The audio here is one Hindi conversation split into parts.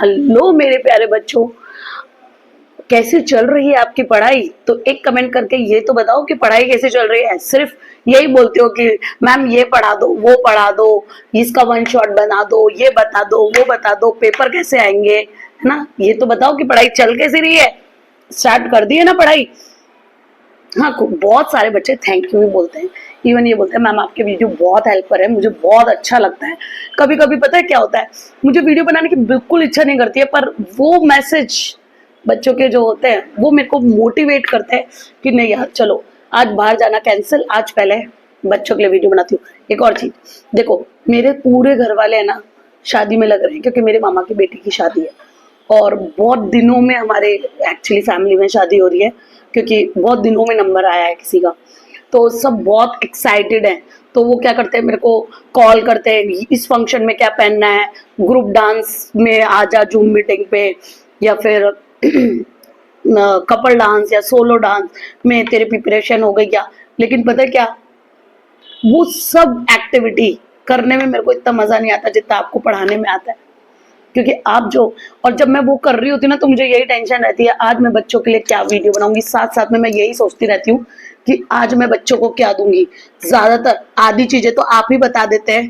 हेलो मेरे प्यारे बच्चों, कैसे चल रही है आपकी पढ़ाई? तो एक कमेंट करके ये तो बताओ कि पढ़ाई कैसे चल रही है। सिर्फ यही बोलते हो कि मैम ये पढ़ा दो, वो पढ़ा दो, इसका वन शॉट बना दो, ये बता दो, वो बता दो, पेपर कैसे आएंगे, है ना। ये तो बताओ कि पढ़ाई चल कैसे रही है। स्टार्ट कर दी है ना पढ़ाई? हाँ, बहुत सारे बच्चे थैंक यू भी बोलते हैं। इवन ये बोलते हैं मैम आपके वीडियो बहुत हेल्पर है, मुझे बहुत अच्छा लगता है। कभी कभी पता है क्या होता है, मुझे वीडियो बनाने की बिल्कुल इच्छा नहीं करती है, पर वो मैसेज बच्चों के जो होते हैं वो मेरे को मोटिवेट करते हैं कि नहीं यार चलो आज बाहर जाना कैंसिल, आज पहले बच्चों के लिए वीडियो बनाती हूँ। एक और चीज देखो, मेरे पूरे घर वाले है ना शादी में लग रहे हैं, क्योंकि मेरे मामा की बेटी की शादी है और बहुत दिनों में हमारे एक्चुअली फैमिली में शादी हो रही है, क्योंकि बहुत दिनों में नंबर आया है किसी का। तो सब बहुत एक्साइटेड हैं। तो वो क्या करते हैं, मेरे को कॉल करते हैं इस फंक्शन में क्या पहनना है, ग्रुप डांस में आ जा जूम मीटिंग पे, या फिर कपल डांस या सोलो डांस में तेरे प्रिपरेशन हो गई क्या। लेकिन पता है क्या, वो सब एक्टिविटी करने में मेरे को इतना मजा नहीं आता जितना आपको पढ़ाने में आता है। क्योंकि आप जो, और जब मैं वो कर रही होती ना तो मुझे यही टेंशन रहती है आज मैं बच्चों के लिए क्या वीडियो बनाऊंगी। साथ साथ में मैं यही सोचती रहती हूँ कि आज मैं बच्चों को क्या दूंगी। ज्यादातर आधी चीजें तो आप ही बता देते हैं,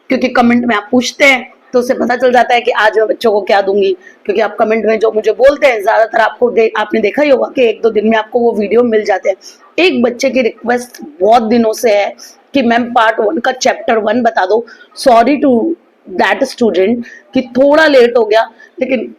क्योंकि कमेंट में आप पूछते हैं तो उसे पता चल जाता है कि आज मैं बच्चों को क्या दूंगी। क्योंकि आप कमेंट में जो मुझे बोलते हैं ज्यादातर आपने देखा ही होगा कि एक दो दिन में आपको वो वीडियो मिल जाते हैं। एक बच्चे की रिक्वेस्ट बहुत दिनों से है कि मैम पार्ट 1 का चैप्टर 1 बता दो। सॉरी टू दैट स्टूडेंट कि थोड़ा लेट हो गया, लेकिन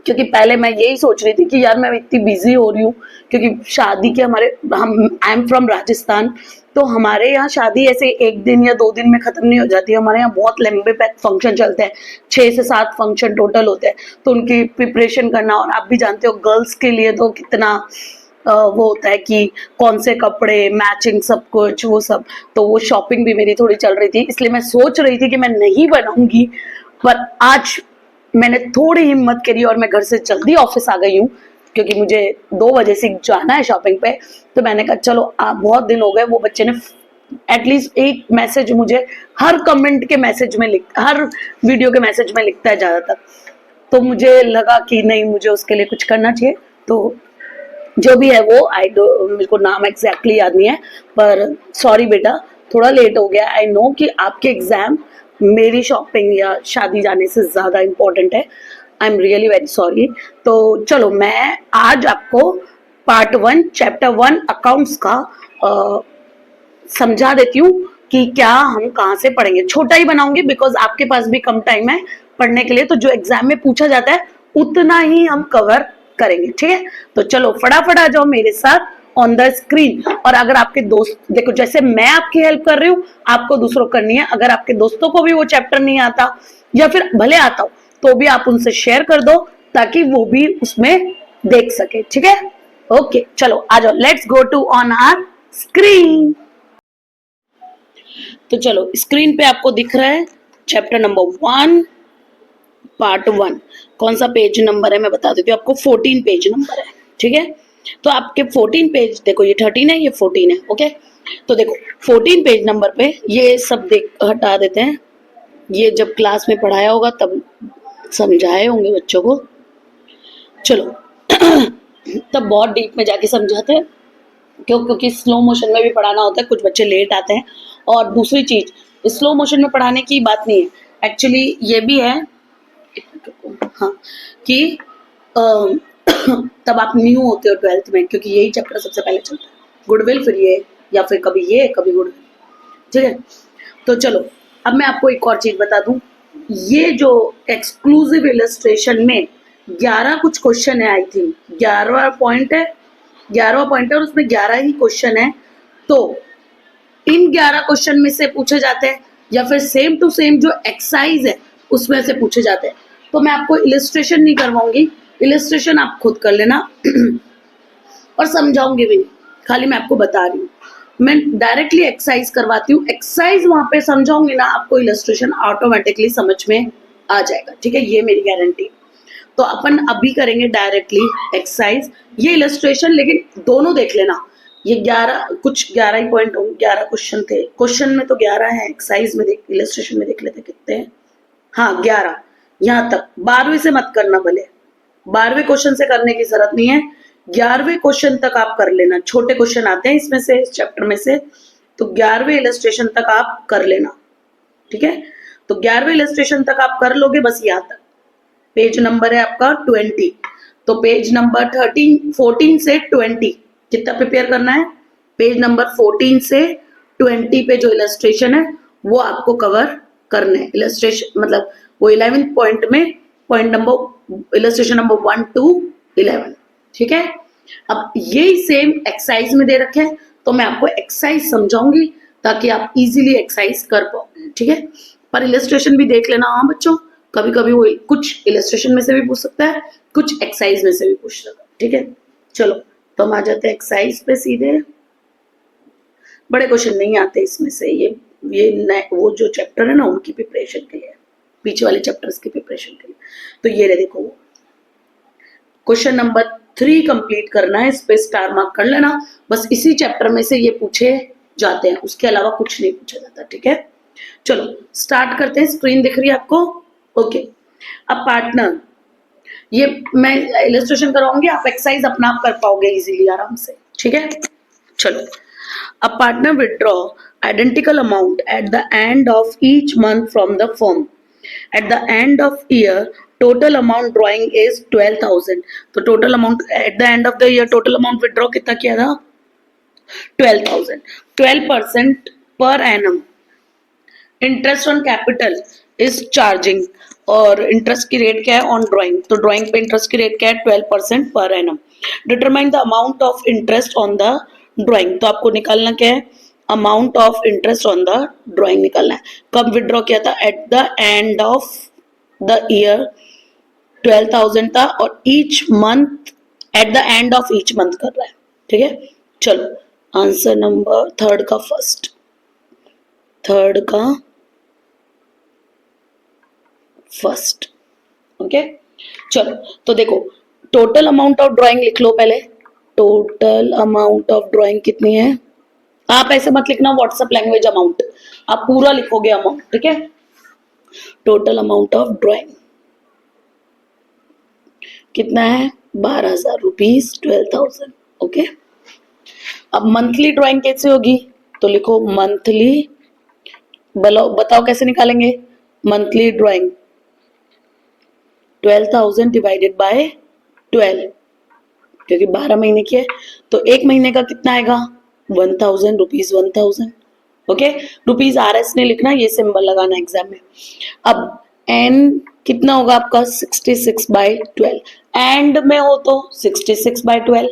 क्योंकि पहले मैं यही सोच रही थी कि यार मैं इतनी बिजी हो रही हूँ, क्योंकि शादी के आई एम फ्रॉम राजस्थान, तो हमारे यहाँ शादी ऐसे एक दिन या 2 दिन में खत्म नहीं हो जाती है। हमारे यहाँ बहुत लंबे फंक्शन चलते हैं, 6 से 7 फंक्शन टोटल होते हैं। तो उनकी प्रिपरेशन करना, और आप भी जानते हो गर्ल्स के लिए तो कितना वो होता है कि कौन से कपड़े मैचिंग सब कुछ वो सब। तो वो शॉपिंग भी मेरी थोड़ी चल रही थी, इसलिए मैं सोच रही थी कि मैं नहीं बनाऊंगी। पर आज मैंने थोड़ी हिम्मत करी और मैं घर से जल्दी ऑफिस आ गई हूँ, क्योंकि मुझे 2 बजे से जाना है शॉपिंग पे। तो मैंने कहा चलो आप, बहुत दिन हो गए, वो बच्चे ने एटलीस्ट एक मैसेज मुझे हर कमेंट के मैसेज में हर वीडियो के मैसेज में लिखता है ज्यादातर। तो मुझे लगा कि नहीं, मुझे उसके लिए कुछ करना चाहिए। तो जो भी है वो मेरे को नाम एग्जैक्टली याद नहीं है, पर सॉरी बेटा थोड़ा लेट हो गया। आई नो कि आपके एग्जाम मेरी शॉपिंग या शादी जाने से ज्यादा इम्पोर्टेंट है। I am really very sorry. तो चलो मैं आज आपको पार्ट 1 चैप्टर 1 अकाउंट्स का समझा देती हूँ कि क्या हम कहाँ से पढ़ेंगे। छोटा ही बनाऊंगी बिकॉज आपके पास भी कम टाइम है पढ़ने के लिए, तो जो एग्जाम में पूछा जाता है उतना ही हम कवर करेंगे, ठीक है। तो चलो फटाफट आ जाओ मेरे साथ ऑन द स्क्रीन। और अगर आपके दोस्त, देखो जैसे मैं आपकी हेल्प कर रही हूँ आपको दूसरों को करनी है। अगर आपके दोस्तों को भी वो चैप्टर नहीं आता, या फिर भले आता हो तो भी आप उनसे शेयर कर दो ताकि वो भी उसमें देख सके, ठीक है। ओके चलो आ जाओ, let's go to on our screen. तो चलो स्क्रीन पे आपको दिख रहा है चैप्टर नंबर 1 पार्ट 1। कौन सा पेज नंबर है मैं बता देती हूँ आपको, 14 पेज नंबर है, ठीक है। तो आपके 14 पेज, देखो ये 13 है ये 14 है, ओके। तो देखो 14 पेज नंबर पे ये सब हटा देते हैं। ये जब क्लास में पढ़ाया होगा तब समझाए होंगे बच्चों को। चलो तब बहुत डीप में जाके समझाते हैं, क्योंकि स्लो मोशन में भी पढ़ाना होता है, कुछ बच्चे लेट आते हैं। और दूसरी चीज, स्लो मोशन में पढ़ाने की बात नहीं है, एक्चुअली ये भी है हाँ कि तब आप न्यू होते हो 12th में, क्योंकि यही चैप्टर सबसे पहले चलता है, गुडविल, फिर ये, या फिर कभी ये कभी गुडविल, ठीक है। तो चलो अब मैं आपको एक और चीज बता दूं, ये जो एक्सक्लूसिव इलस्ट्रेशन में 11 कुछ क्वेश्चन है, आई थिंक 11 पॉइंट है, 11 पॉइंट है और उसमें 11 ही क्वेश्चन है। तो इन 11 क्वेश्चन में से पूछे जाते हैं, या फिर सेम टू सेम जो एक्सरसाइज है उसमें से पूछे जाते हैं। तो मैं आपको इलस्ट्रेशन नहीं करवाऊंगी, इलस्ट्रेशन आप खुद कर लेना और समझाऊंगी भी नहीं, खाली मैं आपको बता रही हूँ। मैं डायरेक्टली एक्सरसाइज करवाती हूँ, एक्सरसाइज वहां पे समझाऊंगी ना, आपको इलस्ट्रेशन ऑटोमेटिकली समझ में आ जाएगा, ठीक है, ये मेरी गारंटी। तो अपन अभी करेंगे डायरेक्टली एक्सरसाइज, ये इलस्ट्रेशन, लेकिन दोनों देख लेना। ये 11 ही पॉइंट, 11 क्वेश्चन थे, क्वेश्चन में तो 11 है, एक्सरसाइज में इलस्ट्रेशन में देख लेते कितने हैं। हाँ 11, यहां तक 12वें से मत करना, भले 12वें क्वेश्चन से करने की जरूरत नहीं है, 11वें क्वेश्चन तक आप कर लेना। छोटे क्वेश्चन आते हैं इसमें से, इस चैप्टर में से, तो 11वें इलस्ट्रेशन तक आप कर लेना, ठीक है। तो 11वें इलस्ट्रेशन तक आप कर लोगे, बस यहां तक। पेज नंबर है आपका 20, तो पेज नंबर 14 से 20 कितना प्रिपेयर करना है, पेज नंबर 14 से 20 पे जो इलस्ट्रेशन है वो आपको कवर करने हैं। इलस्ट्रेशन मतलब वो 11th पॉइंट में point number illustration number 1 to 11, ठीक है। अब यही सेम एक्सरसाइज में दे रखे हैं, तो मैं आपको एक्सरसाइज समझाऊंगी ताकि आप इजीली एक्सरसाइज कर पाओगे, ठीक है। पर इलस्ट्रेशन भी देख लेना हाँ बच्चों, कभी कभी वो कुछ इलस्ट्रेशन में से भी पूछ सकता है, कुछ एक्सरसाइज में से भी पूछ सकता है, ठीक है। चलो तो हम आ जाते हैं एक्सरसाइज पे सीधे। बड़े क्वेश्चन नहीं आते इसमें से, ये वो जो चैप्टर है ना उनकी प्रिपरेशन के लिए, पीछे वाले चैप्टर्स की प्रिपरेशन के लिए। तो ये रहे देखो, क्वेश्चन नंबर 3 कंप्लीट करना है, इस पे स्टार मार्क कर लेना। बस इसी चैप्टर में से ये पूछे जाते हैं, उसके अलावा कुछ नहीं पूछा जाता, ठीक है। चलो स्टार्ट करते हैं, स्क्रीन दिख रही है आपको, ओके। अब पार्टनर, ये मैं इलस्ट्रेशन करवाऊंगी, आप एक्सरसाइज अपना आप कर पाओगे इजीली, आराम से, ठीक है। चलो, a partner withdraw identical amount at the end of each month from the firm. At the end of year, total amount drawing is 12,000. तो total amount at the end of the year total amount withdraw कितना किया था, 12,000. 12% per annum interest on capital is charging, और इंटरेस्ट की रेट क्या है ऑन ड्राइंग, तो ड्राइंग पे इंटरेस्ट की रेट क्या है 12% per annum. Determine the amount of interest on the drawing, तो आपको निकालना क्या है, amount of interest on the drawing निकालना है। कब विड्रॉ किया था, at the end of the year 12,000 था, और each month at the end of each month कर रहा है, ठीक है। चलो आंसर नंबर थर्ड का फर्स्ट, ओके। चलो तो देखो, टोटल अमाउंट ऑफ ड्राइंग लिख लो पहले। टोटल अमाउंट ऑफ ड्राइंग कितनी है, आप ऐसे मत लिखना व्हाट्सएप लैंग्वेज अमाउंट, आप पूरा लिखोगे अमाउंट, ठीक है। टोटल अमाउंट ऑफ ड्राइंग कितना है, 12,000 रुपीज, 12,000, ओके। अब मंथली ड्राइंग कैसे होगी, तो लिखो मंथली, बताओ कैसे निकालेंगे मंथली ड्राइंग, 12,000 डिवाइडेड बाय 12, क्योंकि 12 महीने की है, तो एक महीने का कितना आएगा 1,000 रुपीज, 1,000, ओके। रुपीज RS नहीं लिखना, ये सिंबल लगाना एग्जाम में। अब एन कितना होगा आपका 66/12, एंड में हो तो 66/12,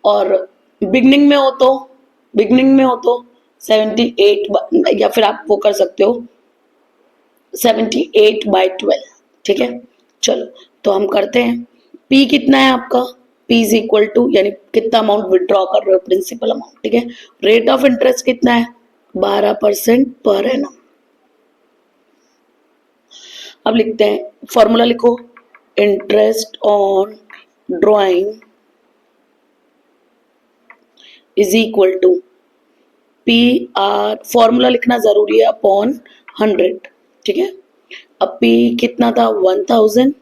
और बिगनिंग में हो तो 78, या फिर आप वो कर सकते हो 78/12, ठीक है। चलो तो हम करते हैं, P कितना है आपका, P इज इक्वल टू, यानी कितना अमाउंट विड्रॉ कर रहे हो, प्रिंसिपल अमाउंट, ठीक है। रेट ऑफ इंटरेस्ट कितना है, 12% पर एनम। अब लिखते हैं, फॉर्मूला लिखो, interest on drawing is equal to PR, formula लिखना जरूरी है, अपॉन 100, ठीक है। अब P कितना था 1,000,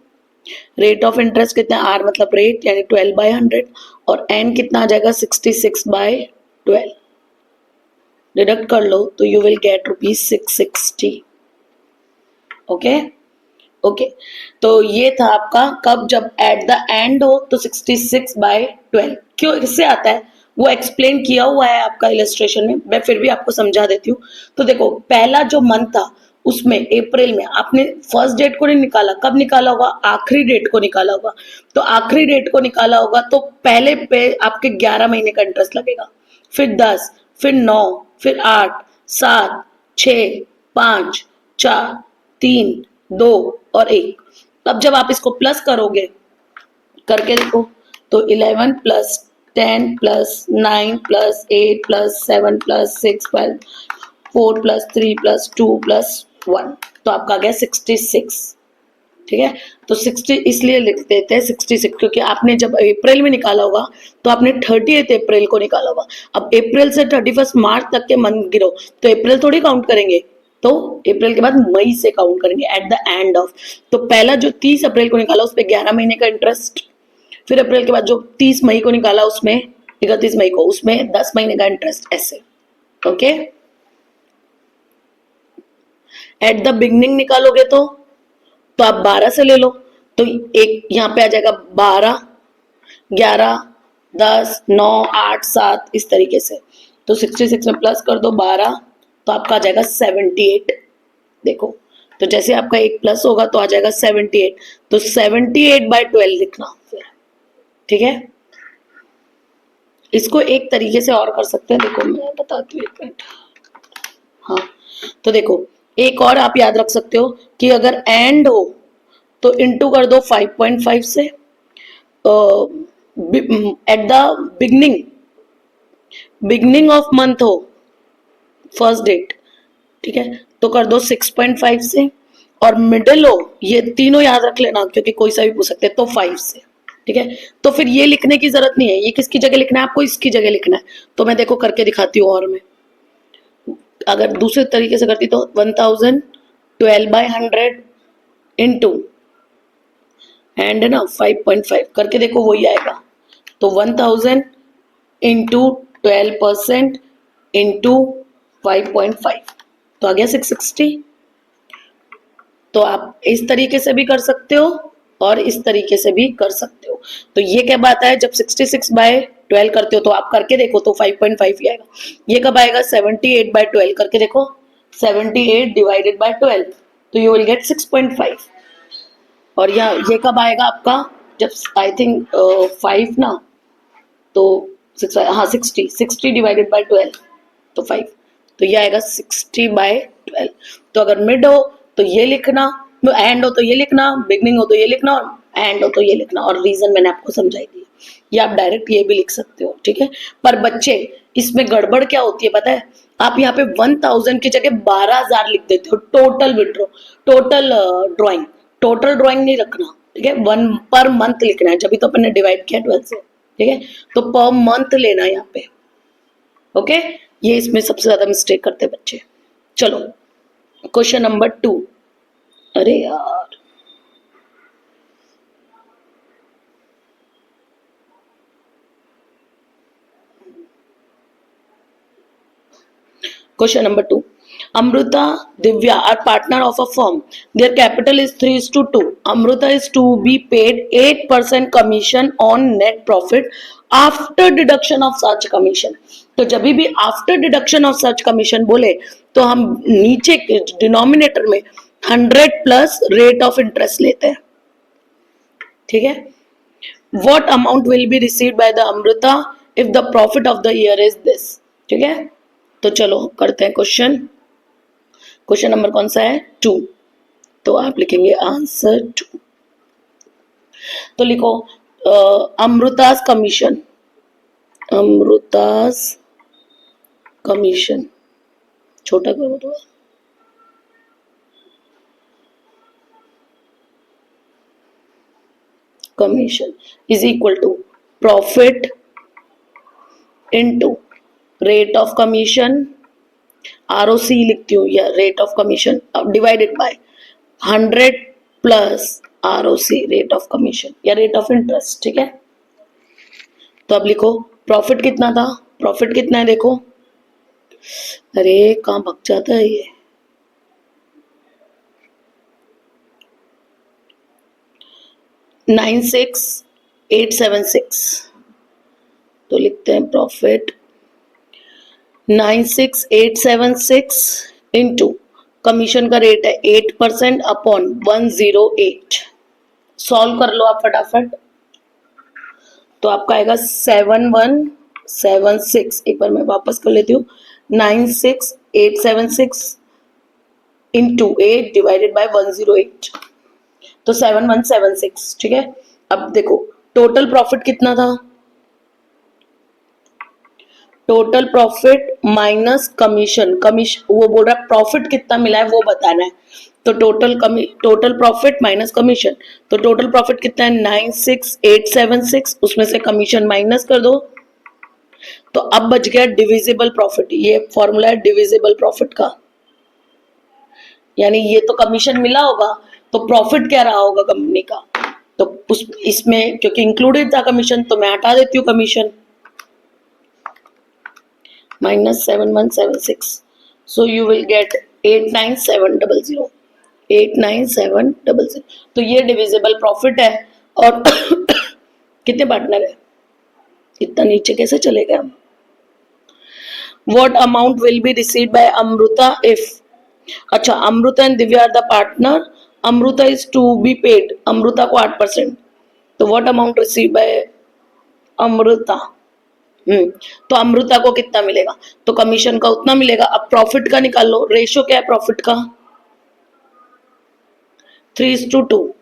रेट ऑफ इंटरेस्ट कितना, R मतलब रेट यानी 12/100, और N कितना आ जाएगा 66/12, डिडक्ट कर लो तो यू विल गेट ₹660, ओके। तो ये था आपका कब, जब एट द एंड हो तो 66/12, क्यों इससे आता है वो एक्सप्लेन किया हुआ है आपका इलस्ट्रेशन में, मैं फिर भी आपको समझा देती हूँ। तो देखो पहला जो मंथ था उसमें अप्रैल में आपने फर्स्ट डेट को नहीं निकाला, कब निकाला होगा, आखिरी डेट को निकाला होगा, तो आखिरी डेट को निकाला होगा तो पहले पे आपके 11 महीने का इंटरेस्ट लगेगा, फिर 10, फिर 9, फिर 8, 7, 6, 5, 4, 3, 2 और 1। अब जब आप इसको प्लस करोगे, करके देखो, तो 11 + 10 + 9 + 8 + 7 + 6 + 4 + 3 + 2 + 1, तो आपका आ गया 66, ठीक है। तो 60 इसलिए लिख देते हैं 66, क्योंकि आपने जब अप्रैल में निकाला होगा तो आपने 30 अप्रैल को निकाला होगा। अब अप्रैल से 31 मार्च तक के मंथ गिरो, तो अप्रैल थोड़ी काउंट करेंगे, तो अप्रैल के बाद मई से काउंट करेंगे एट द एंड ऑफ। तो पहला जो 30 अप्रैल को निकाला उस पर 11 महीने का इंटरेस्ट, फिर अप्रैल के बाद जो 30 मई को निकाला उसमें 31 मई को उसमें 10 महीने का इंटरेस्ट, ऐसे। ओके, एट द बिगनिंग निकालोगे तो आप 12 से ले लो, तो एक यहाँ पे आ जाएगा 12, 11, 10, 9, 8, 7 इस तरीके से। तो 66 में प्लस कर दो 12, तो आपका आ जाएगा 78। देखो, तो जैसे आपका एक प्लस होगा तो आ जाएगा 78, तो 78/12 लिखना फिर, ठीक है। इसको एक तरीके से और कर सकते हैं, देखो मैं बताती हूँ, एक मिनट। हाँ, तो देखो एक और आप याद रख सकते हो कि अगर एंड हो तो इंटू कर दो 5.5 से, at the beginning of month हो फर्स्ट डेट, ठीक है, तो कर दो 6.5 से, और मिडिल हो, ये तीनों याद रख लेना क्योंकि कोई सा भी पूछ सकते हैं, तो 5 से, ठीक है। तो फिर ये लिखने की जरूरत नहीं है, ये किसकी जगह लिखना है आपको, इसकी जगह लिखना है। तो मैं देखो करके दिखाती हूँ, और मैं अगर दूसरे तरीके से करती तो 1012/100 इंटू एंड ना 5.5 करके देखो वही आएगा। तो 1000 इंटू 12% इंटू 5.5, तो आ गया 660। तो आप इस तरीके से भी कर सकते हो और इस तरीके से भी कर सकते हो। तो ये क्या बात है, जब 66/12 करते हो तो आप करके देखो तो 5.5 ही आएगा। ये कब आएगा, 78/12 करके देखो, 78/12, तो यू विल गेट 6.5। और ये कब आएगा आपका, जब आई थिंक 5 ना, तो 6, हाँ 60/12 तो 5, तो ये आएगा 60/12। तो अगर मिड हो तो ये लिखना, एंड हो तो ये लिखना, बिगनिंग हो तो ये लिखना, और एंड हो तो ये लिखना, और रीजन मैंने आपको समझाई दी। ये आप डायरेक्ट ये भी लिख सकते हो, ठीक है। पर बच्चे इसमें गड़बड़ क्या होती है पता है, आप यहाँ पे 1000 की जगह 12,000 लिख देते हो, total withdraw, total drawing, total drawing नहीं रखना, ठीक है। 1 पर मंथ लिखना है, जब तो अपन ने डिवाइड किया 12 से, ठीक है। तो पर मंथ लेना है यहाँ पे, ओके। ये इसमें सबसे ज्यादा मिस्टेक करते हैं बच्चे। चलो क्वेश्चन नंबर 2। अरे यार, question number 2, Amruta, Divya are partner of a firm. Their capital is 3:2. Amruta is to be paid 8% commission on net profit after deduction of such commission. तो जब भी after deduction of such commission बोले तो हम नीचे डिनोमिनेटर में 100 प्लस रेट ऑफ इंटरेस्ट लेते हैं, ठीक है। What amount will be received by the Amruta if the profit of the year is this, ठीक है। तो चलो करते हैं क्वेश्चन। क्वेश्चन नंबर कौन सा है, 2। तो आप लिखेंगे आंसर 2। तो लिखो अमृतास कमीशन, अमृतास कमीशन, छोटा करो तो, commission is equal to profit into rate of commission, ROC लिखती हूँ, या rate of commission divided by 100 plus ROC rate of commission या रेट ऑफ इंटरेस्ट, ठीक है। तो अब लिखो प्रॉफिट कितना था, प्रॉफिट कितना है देखो, अरे कहाँ भग जाता है ये, $96,876। तो लिखते हैं प्रॉफिट 96,876 इंटू कमीशन का रेट है 8% अपॉन 108। सॉल्व कर लो आप फटाफट, तो आपका आएगा 7176। एक बार मैं वापस कर लेती हूँ, 96,876 इंटू 8 डिवाइडेड बाय 108, तो 7176, ठीक है। अब देखो टोटल प्रॉफिट कितना था, total profit minus commission, commission वो बोल रहा है प्रॉफिट कितना मिला है वो बताना है। तो टोटल प्रॉफिट माइनस कमीशन, तो टोटल प्रॉफिट कितना है 96,876, उसमें से कमीशन माइनस कर दो, तो अब बच गया डिविजिबल प्रॉफिट। ये फॉर्मूला है डिविजिबल प्रॉफिट का, यानी ये तो कमीशन मिला होगा, तो प्रॉफिट क्या रहा होगा कंपनी का, तो उस इसमें क्योंकि इंक्लूडेड था कमीशन तो मैं हटा देती हूँ commission, -7176, so you will get 89700, 89700। तो ये डिविजिबल प्रॉफिट है। और कितने पार्टनर है, इतना नीचे कैसे चलेगा हम। What amount will be received by Amruta if, अच्छा Amruta and Divya are the partner, Amruta is to be paid, Amruta को 8%, तो what amount receive by Amruta, तो अमृता को कितना मिलेगा, तो कमीशन का उतना मिलेगा। अब प्रॉफिट का निकाल लो, रेशियो क्या है प्रॉफिट का, 3:2।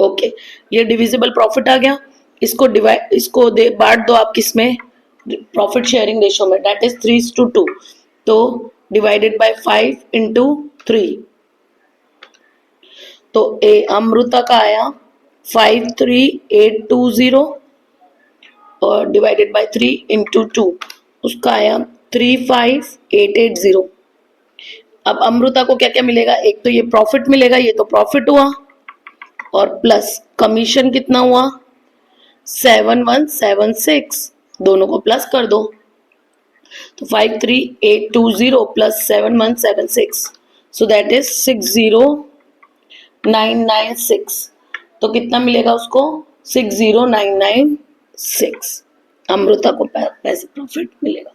ओके, ये डिविजिबल प्रॉफिट आ गया, इसको डिवाइड, इसको दे बांट दो आप किसमें, प्रॉफिट शेयरिंग रेशियो में, दैट इज 3:2, तो डिवाइडेड बाय 5 इंटू 3, तो ए अमृता का आया 53820 और डिवाइडेड बाय 3 इंटू 2 उसका आया 35880। अब अमृता को क्या क्या मिलेगा, एक तो ये प्रॉफिट मिलेगा, ये तो प्रॉफिट हुआ, और प्लस कमीशन कितना हुआ 7176, दोनों को प्लस कर दो, तो 53820 प्लस 7176, सो दैट इज 60996, तो कितना मिलेगा उसको 60996, अमृता को पैसे प्रॉफिट मिलेगा।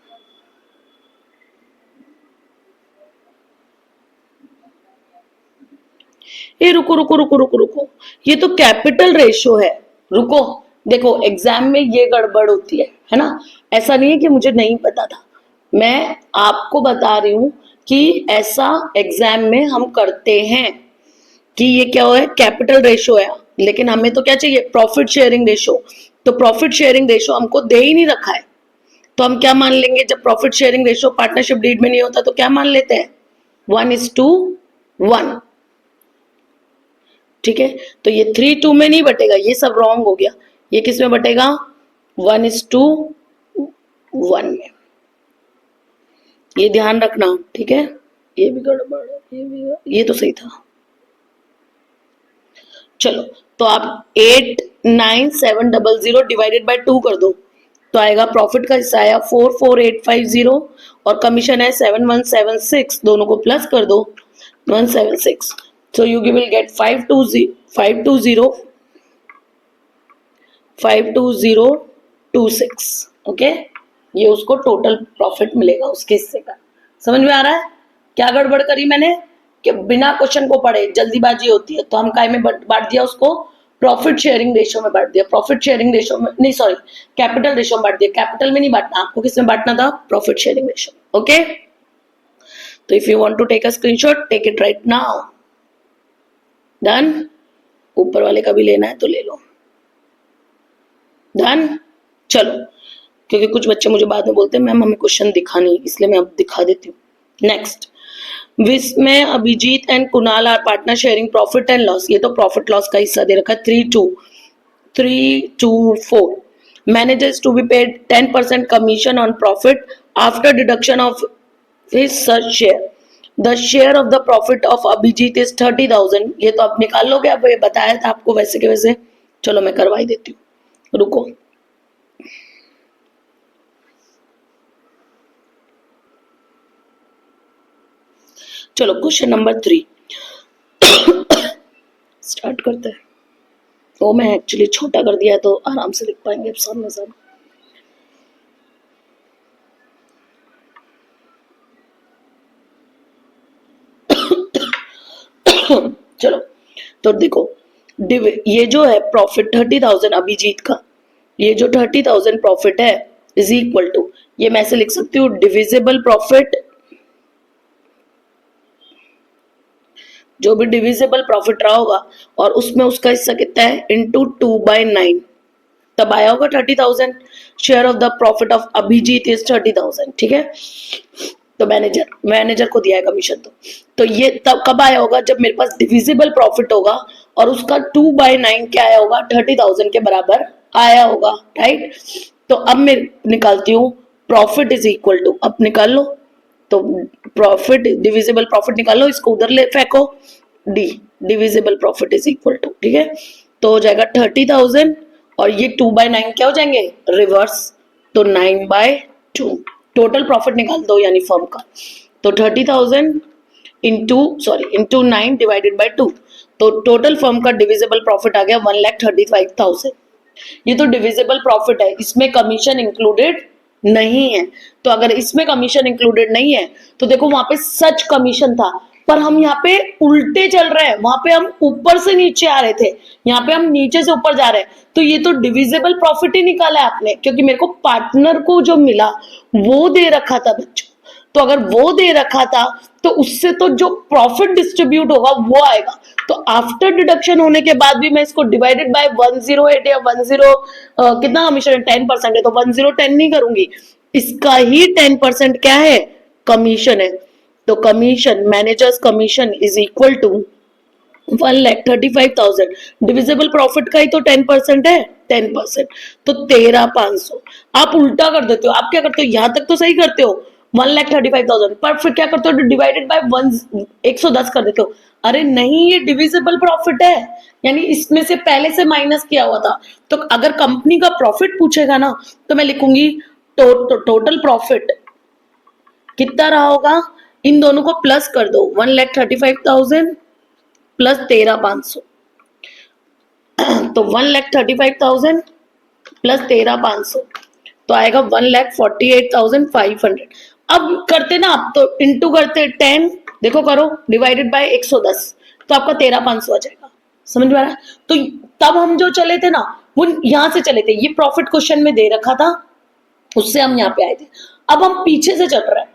ये रुको रुको रुको रुको रुको, ये तो कैपिटल रेशियो है, रुको देखो एग्जाम में ये गड़बड़ होती है ना, ऐसा नहीं है कि मुझे नहीं पता था, मैं आपको बता रही हूं कि ऐसा एग्जाम में हम करते हैं कि ये क्या है कैपिटल रेशियो है, लेकिन हमें तो क्या चाहिए प्रॉफिट शेयरिंग रेशियो, तो प्रॉफिट शेयरिंग रेशियो हमको दे ही नहीं रखा है, तो हम क्या मान लेंगे, जब profit sharing ratio partnership deed में नहीं होता तो क्या मान लेते हैं 1:1, ठीक है, तो ये 3:2 में नहीं बटेगा, ये सब रॉन्ग हो गया, ये किस में बटेगा 1:1 में, ये ध्यान रखना, ठीक है, ये भी गड़बड़ है, ये तो सही था। चलो तो आप 89700 डिवाइडेड बाय 2 कर दो, तो आएगा प्रॉफिट का हिस्सा आया 44850 और कमीशन है 7176, दोनों को प्लस कर दो 176, so you will get 52026, okay, ये उसको टोटल प्रॉफिट मिलेगा उसके हिस्से का। समझ में आ रहा है क्या गड़बड़ करी मैंने, कि बिना क्वेश्चन को पढ़े जल्दीबाजी होती है, तो हम काय में बांट दिया उसको, प्रॉफिट शेयरिंग रेशियो में बांट दिया, प्रॉफिट शेयरिंग रेशियो में नहीं, सॉरी कैपिटल रेशियो में बांट दिया, कैपिटल में नहीं बांटना आपको, किस में बांटना था प्रॉफिट शेयरिंग रेशियो। ओके, तो if you want to take a screenshot take it right now, done, ऊपर वाले का भी लेना है तो ले लो, डन। चलो, क्योंकि कुछ बच्चे मुझे बाद में बोलते हैं मैम हमें क्वेश्चन दिखा नहीं, इसलिए मैं अब दिखा देती हूँ। Next, Vismay, Abhijeet and Kunal are partner sharing profit and loss, ये तो प्रॉफिट लॉस का हिस्सा दे रखा है 324। Manager is to be paid 10% commission on profit after deduction of his such share, the share of the profit of Abhijeet is 30,000, ये तो आप निकाल लोगे, अब ये बताया था आपको वैसे के वैसे, चलो मैं करवाई देती हूँ, रुको। चलो क्वेश्चन नंबर 3 स्टार्ट करते हैं, वो मैं एक्चुअली छोटा कर दिया है तो आराम से लिख पाएंगे अब सामने सामने। चलो तो देखो, ये जो है प्रॉफिट 30,000 अभिजीत का, ये जो 30,000 प्रॉफिट है इज इक्वल टू, ये मैं ऐसे लिख सकती हूँ डिविजिबल प्रॉफिट, जो भी डिविजिबल प्रॉफिट रहा होगा और उसमें उसका हिस्सा कितना है इंटू 2/9, तब आया होगा 30,000, share of the profit of Abhijeet is 30,000, ठीक है, तो मैनेजर को दिया है कमीशन, तो ये तब कब आया होगा जब मेरे पास डिविजिबल प्रॉफिट होगा और उसका 2/9 क्या आया होगा 30,000 के बराबर आया होगा, राइट। तो अब मैं निकालती हूँ प्रॉफिट इज इक्वल टू, अब निकाल लो तो प्रॉफिट डिविजिबल प्रॉफिट निकालो, इसको उधर ले फेंको, the divisible profit is equal to, ठीक है, तो हो जाएगा 30,000 और ये 2/9 क्या हो जाएंगे रिवर्स, तो 9/2 टोटल प्रॉफिट निकाल दो यानी फर्म का, तो 30,000 इंटू 9 डिवाइडेड बाय 2, तो टोटल फर्म का डिविजिबल प्रॉफिट आ गया 1,35,000। ये तो डिविजिबल प्रॉफिट है, इसमें कमीशन इंक्लूडेड नहीं है। तो अगर इसमें कमीशन इंक्लूडेड नहीं है तो देखो वहां पे सच कमीशन था, पर हम यहाँ पे उल्टे चल रहे हैं, वहां पे हम ऊपर से नीचे आ रहे थे, यहाँ पे हम नीचे से ऊपर जा रहे हैं, तो ये तो डिविजिबल प्रॉफिट ही निकाला है आपने, क्योंकि मेरे को पार्टनर को जो मिला वो दे रखा था बच्चों, तो अगर वो दे रखा था तो उससे तो जो प्रॉफिट डिस्ट्रीब्यूट होगा वो आएगा, तो आफ्टर डिडक्शन होने के बाद भी मैं इसको डिवाइडेड बाय 108 या 10 कितना कमीशन है 10% है, तो 1010 नहीं करूंगी, इसका ही 10% क्या है कमीशन है, तो commission managers commission is equal to 1,35,000, divisible profit का ही तो 10% है, 10%, तो 13,500। आप उल्टा कर देते हो, आप क्या करते हो यहां तक तो सही करते हो 1,35,000, पर फिर क्या करते हो डिवाइडेड बाय 110 कर देते हो, अरे नहीं ये डिविजिबल प्रॉफिट है, यानी इसमें से पहले से माइनस किया हुआ था, तो अगर कंपनी का प्रॉफिट पूछेगा ना तो मैं लिखूंगी टोटल प्रॉफिट कितना रहा होगा, इन दोनों को प्लस कर दो 1,35,000 प्लस 13,500, तो 1,35,000 प्लस 13,500 तो आएगा 1,48,500। अब करते ना आप तो इंटू करते 10, देखो करो डिवाइडेड बाय 110, तो आपका 13,500 आ जाएगा, समझ में आ रहा है। तो तब हम जो चले थे ना वो यहां से चले थे, ये प्रॉफिट क्वेश्चन में दे रखा था उससे हम यहाँ पे आए थे, अब हम पीछे से चल रहे हैं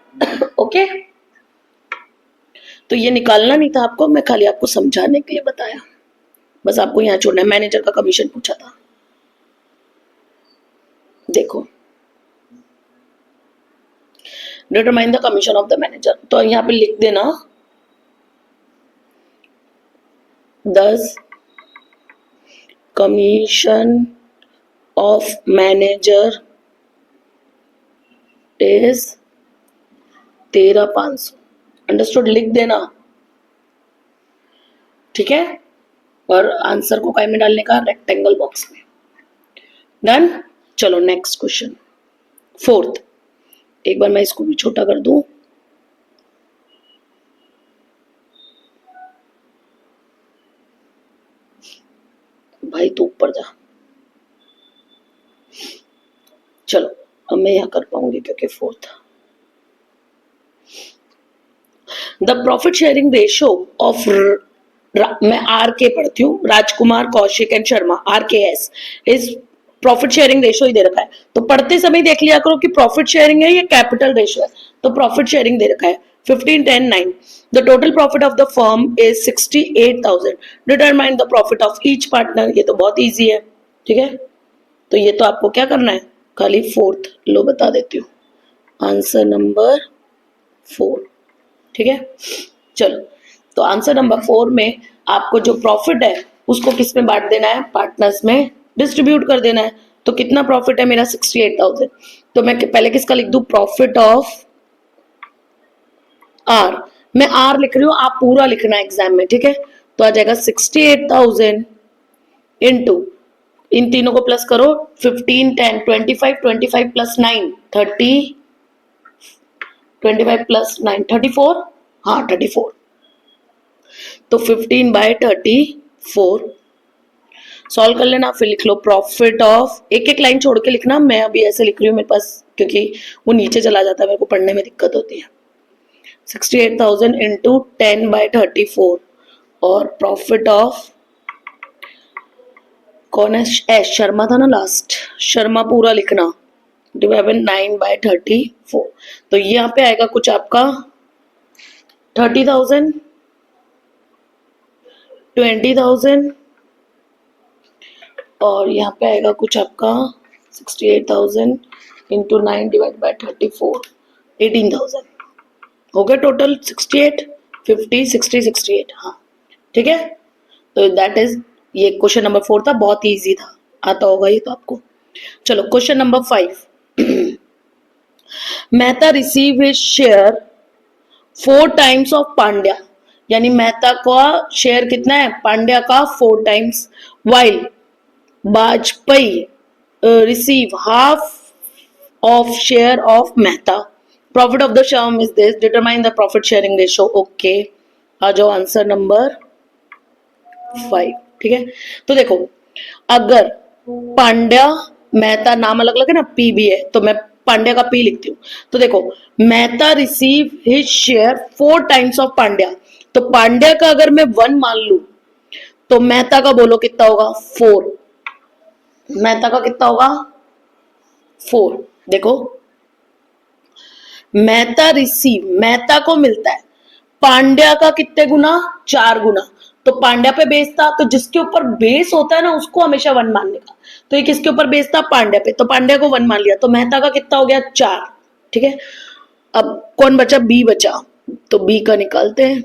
ओके, तो ये निकालना नहीं था आपको, मैं खाली आपको समझाने के लिए बताया, बस आपको यहाँ छोड़ना है। मैनेजर का कमीशन पूछा था, देखो determine the commission of the manager, तो यहाँ पे लिख देना 10 commission of manager is 13,500, understood, लिख देना, ठीक है, और आंसर को काय में डालने का रेक्टेंगल बॉक्स में, डन। चलो नेक्स्ट क्वेश्चन, फोर्थ, एक बार मैं इसको भी छोटा कर दूं, भाई तू ऊपर जा, चलो अब मैं यहां कर पाऊंगी क्योंकि fourth, the profit sharing ratio of, मैं आर के पढ़ती हूँ, Rajkumar Kaushik and Sharma RKS is profit sharing ratio ही दे रखा है, तो पढ़ते समय देख लिया करो कि प्रॉफिट शेयरिंग है या कैपिटल रेशियो है, तो प्रॉफिट शेयरिंग दे रखा है 15, 10, 9, the total profit of the firm is 68,000, determine the profit of each partner, ये तो बहुत इजी है, ठीक है, तो ये तो आपको क्या करना है, खाली फोर्थ लो बता देती हूँ, आंसर नंबर 4, ठीक है। चलो तो आंसर नंबर 4 में आपको जो प्रॉफिट है उसको किस में बांट देना है, पार्टनर्स में डिस्ट्रीब्यूट कर देना है, तो कितना प्रॉफिट है मेरा 68,000, तो मैं पहले किसका लिख दूं, प्रॉफिट ऑफ आर, मैं आर लिख रही हूं, आप पूरा लिखना है एग्जाम में, ठीक है, तो आ जाएगा 68,000 इंटू, इन तीनों को प्लस करो 15, 10, 25, 25 प्लस 9 30, 25 प्लस 9 34, हाँ 34, तो 15/34 सॉल्व कर लेना, फिर लिख लो प्रॉफिट ऑफ, एक एक लाइन छोड़ के लिखना, मैं अभी ऐसे लिख रही हूँ मेरे पास क्योंकि वो नीचे चला जाता है, मेरे को पढ़ने में दिक्कत होती है, 68,000 इंटू 10/34 और प्रॉफिट ऑफ कौन है, एस शर्मा था ना लास्ट, शर्मा पूरा लिखना, डिवाइड 9/34, तो यहाँ पे आएगा कुछ आपका 30,000, 20,000 और यहाँ पे आएगा कुछ आपका 68,000 इंटू 9/34 18,000, हो गया टोटल 68, 50, 60, 68, हाँ ठीक है, तो दैट इज, ये क्वेश्चन नंबर 4 था, बहुत इजी था, आता होगा ये तो आपको। चलो question number 5, Mehta receive his share 4 times of Pandya, यानी मेहता का शेयर कितना है, पांड्या का 4 times, while Vajpayee receive half of share of Mehta. Profit of the firm is this. Determine the profit sharing ratio. Okay. आ जाओ आंसर नंबर 5. ठीक है, तो देखो अगर पांड्या मेहता नाम अलग अलग है ना, पी भी है, तो मैं पांड्या का पी लिखती हूँ। तो देखो Mehta receive his share 4 times of Pandya, तो पांड्या का अगर मैं 1 मान लू तो मेहता का बोलो कितना होगा, 4। मेहता का कितना होगा, 4। देखो मेहता रिसीव, मेहता को मिलता है पांड्या का कितने गुना, 4 गुना। तो पांड्या पे बेस था, तो जिसके ऊपर बेस होता है ना उसको हमेशा 1 मानने का। तो ये किसके ऊपर बेस था, पांड्या पे, तो पांड्या को 1 मान लिया, तो मेहता का कितना हो गया, 4। ठीक है, अब कौन बचा, बी बचा, तो बी का निकालते हैं।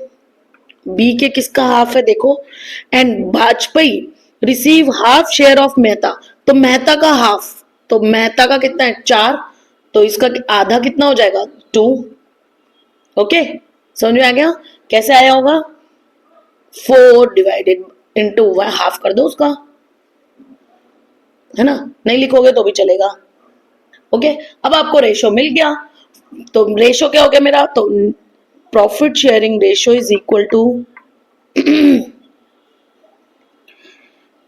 बी के किसका हाफ है, देखो, and Vajpayee receive half share of Mehta, तो मेहता का हाफ, तो मेहता का कितना है, 4, तो इसका आधा कितना हो जाएगा, 2। ओके, समझ में आ गया कैसे आया होगा, 4 डिवाइडेड इंटू 1, हाफ कर दो उसका, है ना, नहीं लिखोगे तो भी चलेगा। ओके, अब आपको रेशो मिल गया, तो रेशो क्या हो गया मेरा, तो profit sharing ratio is equal to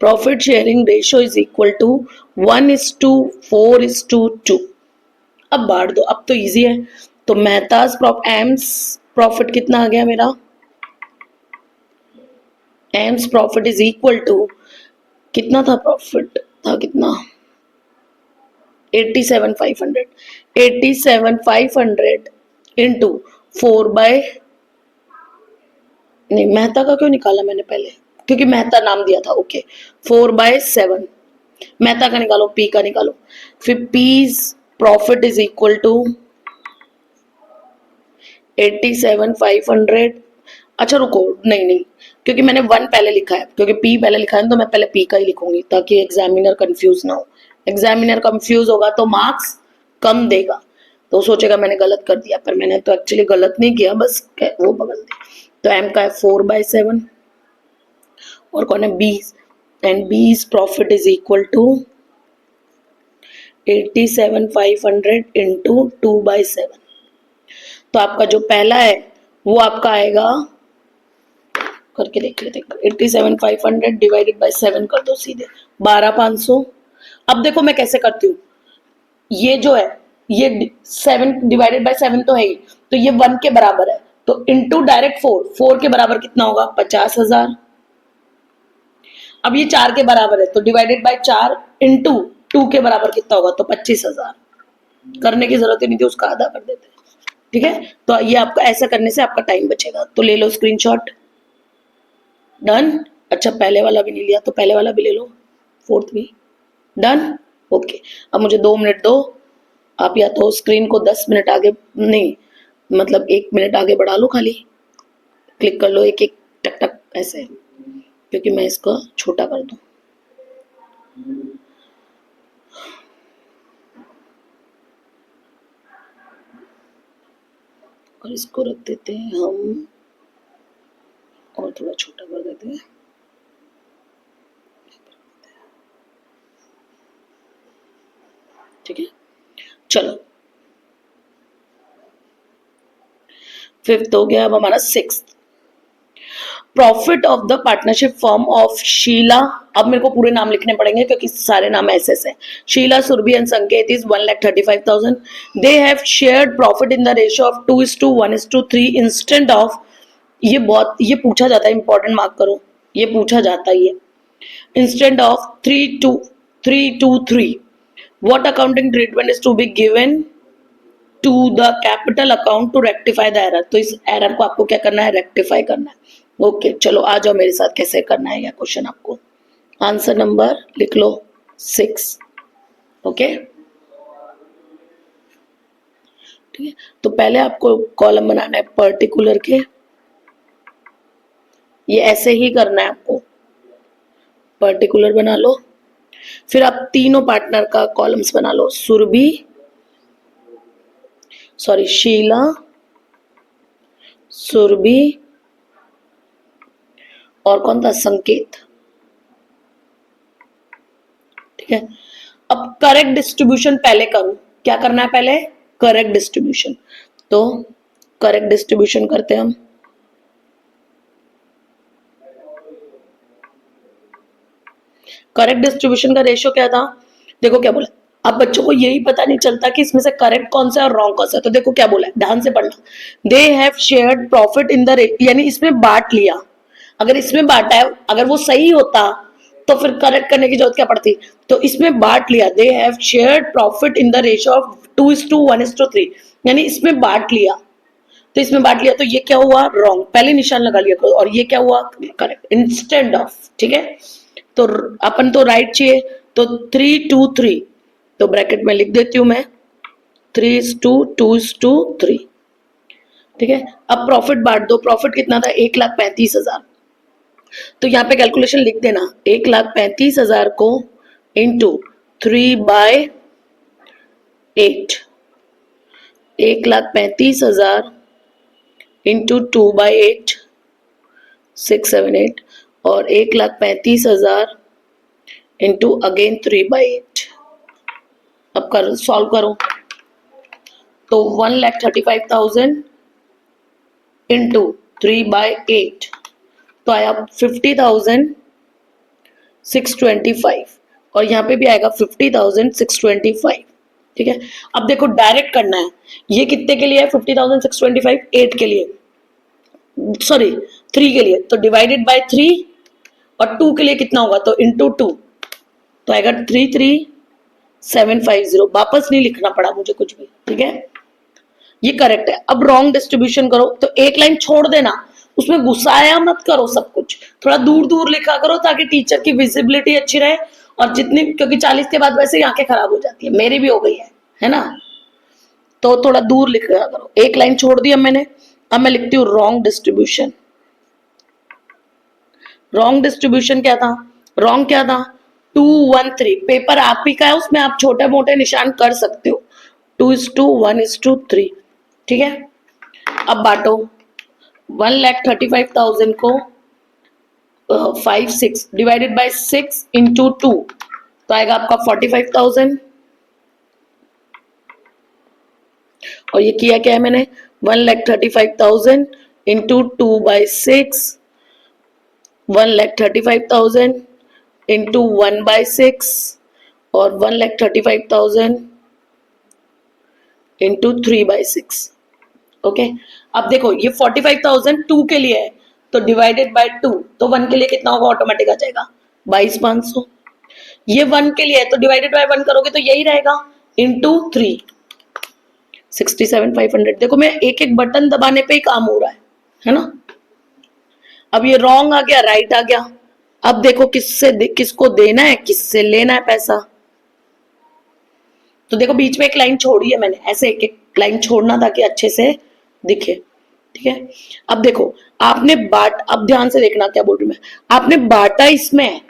profit sharing ratio is equal to 1:4:2। अब बांट दो, अब तो इजी है। तो मेहताज एम्स प्रॉफिट कितना आ गया मेरा, M's profit is equal to, कितना था प्रॉफिट, था कितना, 87,500, 87,500 इंटू 4 बाय, नहीं मेहता का क्यों निकाला मैंने पहले, क्योंकि मेहता नाम दिया था। ओके, 4/7, मेहता का निकालो, पी का निकालो, फिर P's profit is equal to 87,500। अच्छा रुको, नहीं नहीं, क्योंकि मैंने 1 पहले लिखा है, क्योंकि पी पहले लिखा है तो मैं पहले पी का ही लिखूंगी ताकि एग्जामिनर कंफ्यूज ना हो। एग्जामिनर कंफ्यूज होगा तो मार्क्स कम देगा, तो सोचेगा मैंने गलत कर दिया, पर मैंने तो एक्चुअली गलत नहीं किया, बस वो बदल दिया। तो एम का है 4/7, और कौन है, B, and B's profit is equal to 87,500 into 2/7। तो आपका जो पहला है वो आपका आएगा, करके देख लेते, 87,500 डिवाइडेड बाय 7 कर दो सीधे, 12,500। अब देखो मैं कैसे करती हूँ, ये जो है ये 7 डिवाइडेड बाय 7 तो है ही, तो ये 1 के बराबर है, तो इंटू डायरेक्ट 4 के बराबर कितना होगा, 50,000। अब ये 4 के बराबर है, तो डिवाइडेड बाय 4 इंटू 2 के बराबर कितना होगा, तो 25,000। करने की जरूरत ही नहीं थी, उसका आधा कर देते। ठीक है, तो ये आपका ऐसा करने से आपका टाइम बचेगा, तो ले लो स्क्रीनशॉट। डन। अच्छा पहले वाला भी नहीं लिया, तो पहले वाला भी ले लो, 4th भी डन। ओके, अब मुझे 2 मिनट दो, आप या तो स्क्रीन को 10 मिनट आगे, नहीं मतलब 1 मिनट आगे बढ़ा लो, खाली क्लिक कर लो एक एक टक टक ऐसे, क्योंकि मैं इसको छोटा कर दूं। और इसको रख देते हैं हम, और थोड़ा छोटा कर देते हैं। ठीक है, चलो 5th हो गया, अब हमारा 6th। Profit of the partnership firm of Sheela, अब मेरे को पूरे नाम लिखने पड़ेंगे क्योंकि सारे नाम ऐसे हैं। शीला, सुरभि एंड संकेत is 1,35,000। They have shared profit in the ratio of 2:1:3 instant of, ये पूछा जाता है, इंपॉर्टेंट मार्क करो, ये पूछा जाता है, instant of 3:3. What accounting treatment is to be given to the capital account to rectify the error? तो इस एरर को आपको क्या करना है, रेक्टिफाई करना है। ओके चलो आ जाओ मेरे साथ, कैसे करना है यह क्वेश्चन आपको। आंसर नंबर लिख लो 6। ओके ठीक है, तो पहले आपको कॉलम बनाना है पर्टिकुलर के, ये ऐसे ही करना है आपको, पर्टिकुलर बना लो, फिर आप तीनों पार्टनर का कॉलम्स बना लो, शीला, सुरभि और कौन था, संकेत। ठीक है, अब करेक्ट डिस्ट्रीब्यूशन पहले करूं, क्या करना है पहले, करेक्ट डिस्ट्रीब्यूशन। तो करेक्ट डिस्ट्रीब्यूशन करते हैं हम। करेक्ट डिस्ट्रीब्यूशन का रेशियो क्या था, देखो क्या बोला, अब बच्चों को यही पता नहीं चलता कि इसमें से करेक्ट कौन सा है और रॉन्ग कौन सा है। तो देखो क्या बोला है, ध्यान से पढ़ना। They have shared profit in the, यानी इसमें बांट लिया। अगर इसमें बांटा है, अगर वो सही होता तो फिर करेक्ट करने की जरूरत क्या पड़ती, तो इसमें बांट लिया। They have shared profit in the ratio of 2:1:3, यानी इसमें बांट लिया। तो इसमें बांट लिया तो ये क्या हुआ, रॉन्ग, पहले निशान लगा लिया करो। और ये क्या हुआ, करेक्ट, इंस्टेड ऑफ। ठीक है, तो अपन तो राइट चाहिए, तो 3:2:3, तो ब्रैकेट में लिख देती हूं मैं 3:2:3। ठीक है, अब प्रॉफिट बांट दो। प्रॉफिट कितना था, 1,35,000। तो यहाँ पे कैलकुलेशन लिख देना, 1,35,000 को इंटू 3/8, 1,35,000 इंटू 2/8, 678, और 1,35,000 इंटू अगेन 3/8। अब कर सॉल्व करो, तो 1,35,000 इंटू 3/8 तो आया 50,625, और यहाँ पे भी आएगा 50,625। ठीक है, अब देखो डायरेक्ट करना है, ये कितने के लिए है 50,625, 8 के लिए, सॉरी 3 के लिए, तो डिवाइडेड बाय 3, और 2 के लिए कितना होगा, तो इंटू 2, तो आएगा 33,750। वापस नहीं लिखना पड़ा मुझे कुछ भी। ठीक है, ये करेक्ट है। अब रॉन्ग डिस्ट्रीब्यूशन करो, तो एक लाइन छोड़ देना, उसमें घुसाया मत करो, सब कुछ थोड़ा दूर दूर लिखा करो ताकि टीचर की विजिबिलिटी अच्छी रहे। और जितनी, क्योंकि 40 के बाद वैसे ही आंखें खराब हो जाती है, मेरी भी हो गई है ना, तो थोड़ा दूर लिखा करो। एक लाइन छोड़ दी अब मैंने, अब मैं लिखती हूँ रॉन्ग डिस्ट्रीब्यूशन। रॉन्ग डिस्ट्रीब्यूशन क्या था, रॉन्ग क्या था, 2:1:3। पेपर आप ही का है, उसमें आप छोटे मोटे निशान कर सकते हो, 2:1:3। ठीक है, अब बांटो, 1,35,000 को 6 डिवाइडेड बाय 6 इंटू 2, तो आएगा आपका 45,000। और ये किया क्या है मैंने, 1,35,000 इंटू 2/6, 1,35,000 इंटू 1/6, और 1,35,000 इंटू 3/6। ओके, अब देखो ये 45,000 2 के लिए है, तो डिवाइडेड बाय 2, तो 1 के लिए कितना होगा, ऑटोमेटिक आ जाएगा 22,500। ये 1 के लिए है, तो डिवाइडेड बाय 1 करोगे तो यही रहेगा, इंटू 3, 67,500। देखो मैं एक एक बटन दबाने पे ही काम हो रहा है ना। अब ये रॉन्ग आ गया, राइट आ गया। अब देखो किसको देना है, किससे लेना है पैसा। तो देखो बीच में एक लाइन छोड़ी है मैंने, ऐसे एक एक लाइन छोड़ना ताकि अच्छे से दिखे। ठीक है, अब देखो आपने अब ध्यान से देखना क्या बोल रही मैं, आपने बांटा इसमें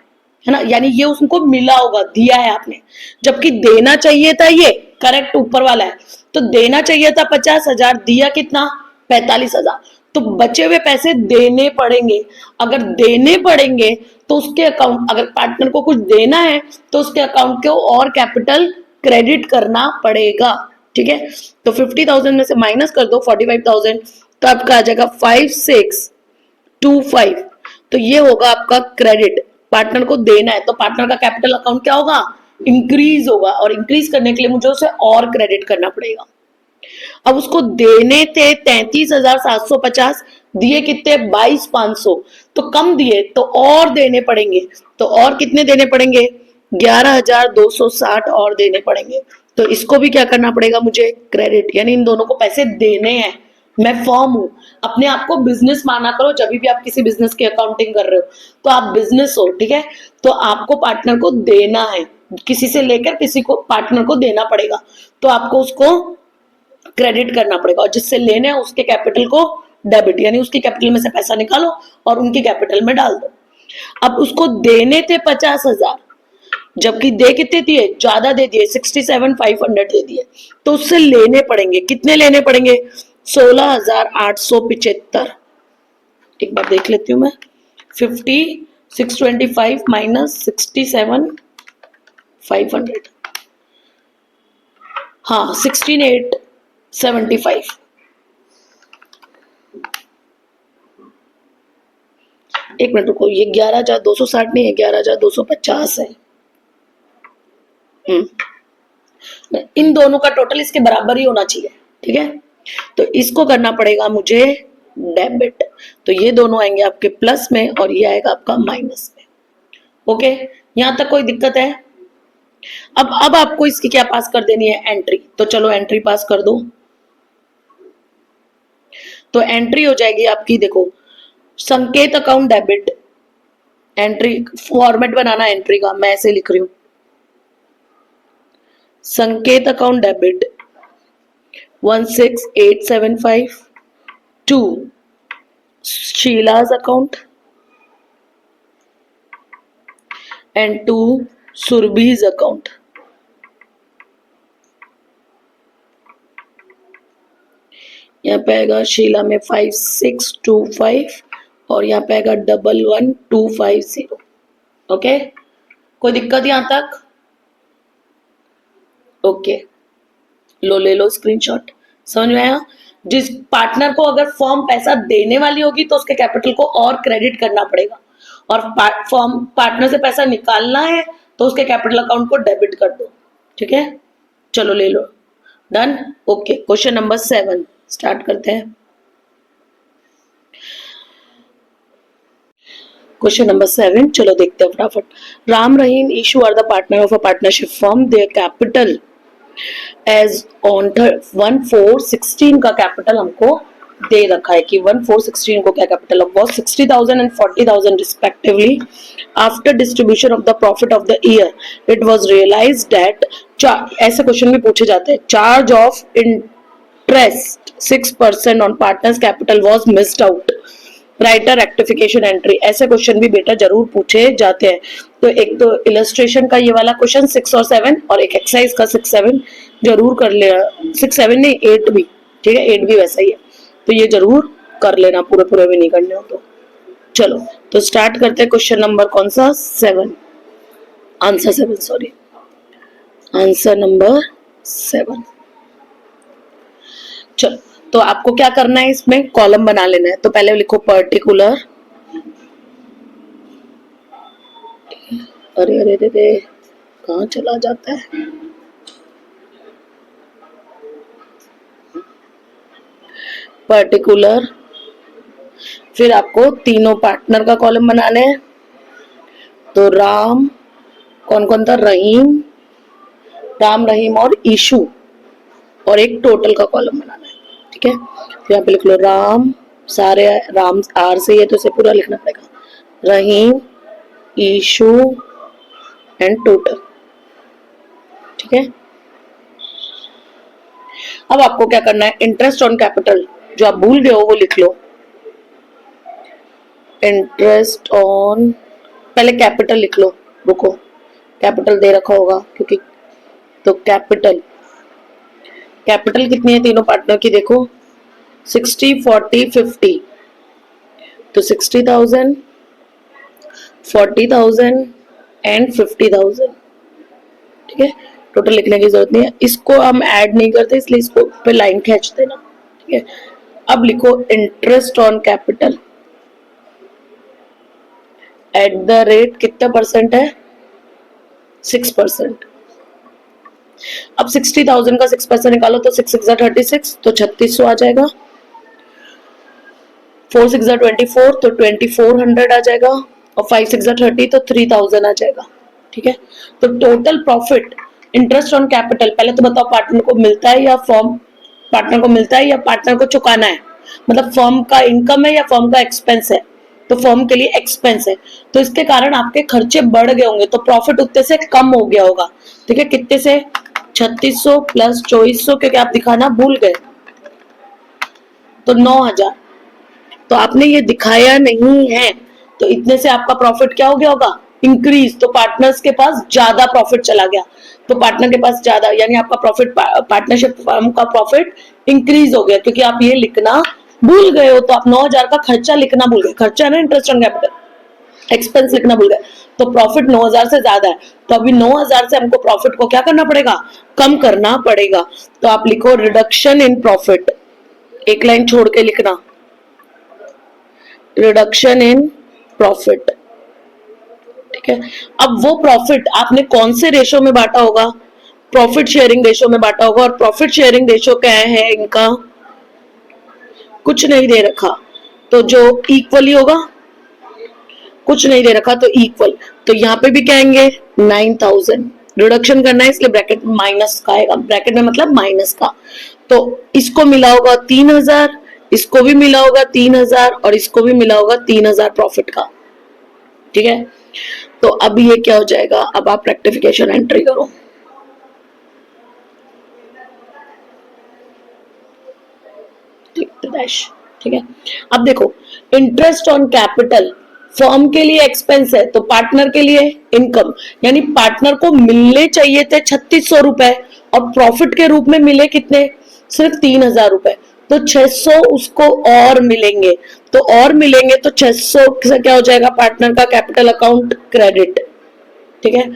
है ना, यानी ये उसको मिला होगा, दिया है आपने, जबकि देना चाहिए था, ये करेक्ट ऊपर वाला है, तो देना चाहिए था 50,000, दिया कितना 45,000, तो बचे हुए पैसे देने पड़ेंगे। अगर देने पड़ेंगे तो उसके अकाउंट, अगर पार्टनर को कुछ देना है तो उसके अकाउंट को और कैपिटल क्रेडिट करना पड़ेगा। ठीक है, तो 50,000 में से माइनस कर दो 45,000, तो आपका आ जाएगा 5625। तो ये होगा आपका क्रेडिट, पार्टनर को देना है, तो पार्टनर का कैपिटल अकाउंट क्या होगा, इंक्रीज होगा, और इंक्रीज करने के लिए मुझे उसे और क्रेडिट करना पड़ेगा। अब उसको देने थे 33,750, दिए कितने 22,500, तो कम दिए तो और देने पड़ेंगे, तो और कितने देने पड़ेंगे 11,260 और देने पड़ेंगे। तो इसको भी क्या करना पड़ेगा मुझे, क्रेडिट, यानी इन दोनों को पैसे देने हैं। मैं फॉर्म हूं, अपने आप को बिजनेस माना करो, जब भी आप किसी बिजनेस की अकाउंटिंग कर रहे हो तो आप बिजनेस हो। ठीक है, तो आपको पार्टनर को देना है, किसी से लेकर किसी को पार्टनर को देना पड़ेगा, तो आपको उसको क्रेडिट करना पड़ेगा, और जिससे लेने हैं उसके कैपिटल को डेबिट, यानी उसकी कैपिटल में से पैसा निकालो और उनकी कैपिटल में डाल दो। अब उसको देने थे 50,000, जबकि दे कितने दिए, ज्यादा दे दिए, 67,500 दे दिए, तो उससे लेने पड़ेंगे, कितने लेने पड़ेंगे 16,875। एक बार देख लेती हूँ मैं। 50,625 माइनस 67,500, हाँ 16,875। एक मिनट रुको, ये 11,260 नहीं है, 11,250 है। इन दोनों का टोटल इसके बराबर ही होना चाहिए, ठीक है। तो इसको करना पड़ेगा मुझे डेबिट, तो ये दोनों आएंगे आपके प्लस में और ये आएगा आपका माइनस में। ओके, यहां तक कोई दिक्कत है? अब आपको इसकी क्या पास कर देनी है? एंट्री। तो चलो एंट्री पास कर दो। तो एंट्री हो जाएगी आपकी, देखो Sanket account debit, entry format बनाना एंट्री का, मैं ऐसे लिख रही हूं, संकेत अकाउंट डेबिट 16,875 टू शीला's account and to Surbhi's account। यहाँ पे आएगा शीला में 5625 और यहाँ पे आएगा 11250। ओके, कोई दिक्कत यहाँ तक? ओके, लो ले लो स्क्रीनशॉट। समझ में आया? जिस पार्टनर को अगर फर्म पैसा देने वाली होगी तो उसके कैपिटल को और क्रेडिट करना पड़ेगा, और फर्म पार्टनर से पैसा निकालना है तो उसके कैपिटल अकाउंट को डेबिट कर दो। ठीक है, चलो ले लो, done. Okay, question number 7 start करते हैं। क्वेश्चन नंबर 7, चलो देखते हैं फटाफट। Ram Rahim Ishu are the partner of a partnership firm, their capital as on 1,416 का कैपिटल हमको दे रखा है कि 1,416 को क्या capital of was 60,000 and 40,000 respectively. After distribution of the profit of the year it was realised that, ऐसे क्वेश्चन भी पूछे जाते हैं, charge of interest 6% on partners capital was missed out, write a rectification entry. ऐसे क्वेश्चन भी बेटा जरूर पूछे जाते हैं। तो एक तो इलस्ट्रेशन का ये वाला क्वेश्चन 6 और 7, और एक एक्सरसाइज का 6, 7 जरूर कर लेना। 6, 7 नहीं, 8 भी, ठीक है, 8 भी वैसा ही है, तो ये जरूर कर लेना, पूरे पूरे भी नहीं करने हो तो। चलो तो स्टार्ट करते हैं। क्वेश्चन नंबर कौन सा? 7, आंसर 7, सॉरी, आंसर नंबर 7। चलो, तो आपको क्या करना है, इसमें कॉलम बना लेना है। तो पहले लिखो पर्टिकुलर, अरे अरे अरे कहाँ चला जाता है, पर्टिकुलर, फिर आपको तीनों पार्टनर का कॉलम बनाना है। तो राम, कौन कौन था? रहीम, राम, रहीम और ईशू, और एक टोटल का कॉलम बनाना है। ठीक है, तो यहाँ पे लिख लो राम, सारे राम आर से है तो इसे पूरा लिखना पड़ेगा, रहीम, ईशू एंड टोटल। ठीक है, अब आपको क्या करना है, इंटरेस्ट ऑन कैपिटल जो आप भूल गए हो वो लिख लो। इंटरेस्ट ऑन, पहले कैपिटल लिख लो, रुको, कैपिटल दे रखा होगा क्योंकि, तो कैपिटल, कैपिटल कितनी है तीनों पार्टनर की? देखो 60, 40, 50, तो 60,000, 40,000 एंड 50,000। ठीक है, टोटल लिखने की जरूरत नहीं है, इसको हम ऐड नहीं करते इसलिए इसको पे लाइन खींच देना। ठीक है, अब लिखो interest on capital at the rate, कितना परसेंट है? 6%। अब 60,000 का 6% निकालो तो 6 6 36, तो 3600 आ जाएगा। 4 6 24, तो 2400 आ जाएगा, और 5 6 30, तो 3000 आ जाएगा। ठीक है, तो total profit interest on capital, पहले तो बताओ पार्टनर को मिलता है या फर्म, पार्टनर को मिलता है या पार्टनर को चुकाना है? मतलब फर्म का इनकम है या फर्म का एक्सपेंस है? तो फर्म के लिए एक्सपेंस है, तो इसके कारण आपके खर्चे बढ़ गए होंगे, तो प्रॉफिट उतने से कम हो गया होगा। ठीक है, कितने से? 3600 प्लस 2400, क्योंकि आप दिखाना भूल गए, तो 9,000। तो आपने ये दिखाया नहीं है, तो इतने से आपका प्रॉफिट क्या हो गया होगा? इंक्रीज, तो पार्टनर्स के पास ज्यादा प्रॉफिट चला गया, तो पार्टनर के पास ज्यादा, यानी आपका प्रॉफिट, पार्टनरशिप फर्म का प्रॉफिट इंक्रीज हो गया, क्योंकि आप ये लिखना भूल गए हो। तो आप 9,000 का खर्चा लिखना भूल गए, खर्चा ना इंटरेस्ट ऑन कैपिटल, एक्सपेंस लिखना भूल गए, तो प्रॉफिट 9,000 से ज्यादा है, तो अभी 9,000 से हमको प्रॉफिट को क्या करना पड़ेगा, कम करना पड़ेगा। तो आप लिखो रिडक्शन इन प्रॉफिट, एक लाइन छोड़ के लिखना, रिडक्शन इन प्रॉफिट, ठीक है। अब वो प्रॉफिट आपने कौन से रेशो में बांटा होगा, प्रॉफिट शेयरिंग रेशो में बांटा होगा, और प्रॉफिट शेयरिंग रेशो क्या है इनका, कुछ नहीं दे रखा, तो जो इक्वली होगा, कुछ नहीं दे रखा तो इक्वल, तो यहाँ पे भी क्या आएंगे 9,000, रिडक्शन करना है इसलिए ब्रैकेट माइनस का आएगा, ब्रैकेट में मतलब माइनस का, तो इसको मिला होगा 3,000, इसको भी मिला होगा 3,000, और इसको भी मिला होगा 3,000 प्रॉफिट का, ठीक है। तो अब ये क्या हो जाएगा, अब आप रेक्टिफिकेशन एंट्री करो, ठीक है। अब देखो इंटरेस्ट ऑन कैपिटल फर्म के लिए एक्सपेंस है, तो पार्टनर के लिए इनकम, यानी पार्टनर को मिलने चाहिए थे 3600 रुपए और प्रॉफिट के रूप में मिले कितने, सिर्फ 3,000 रुपए, तो 600 उसको और मिलेंगे, तो और मिलेंगे तो 600 से क्या हो जाएगा, पार्टनर का कैपिटल अकाउंट क्रेडिट, ठीक है।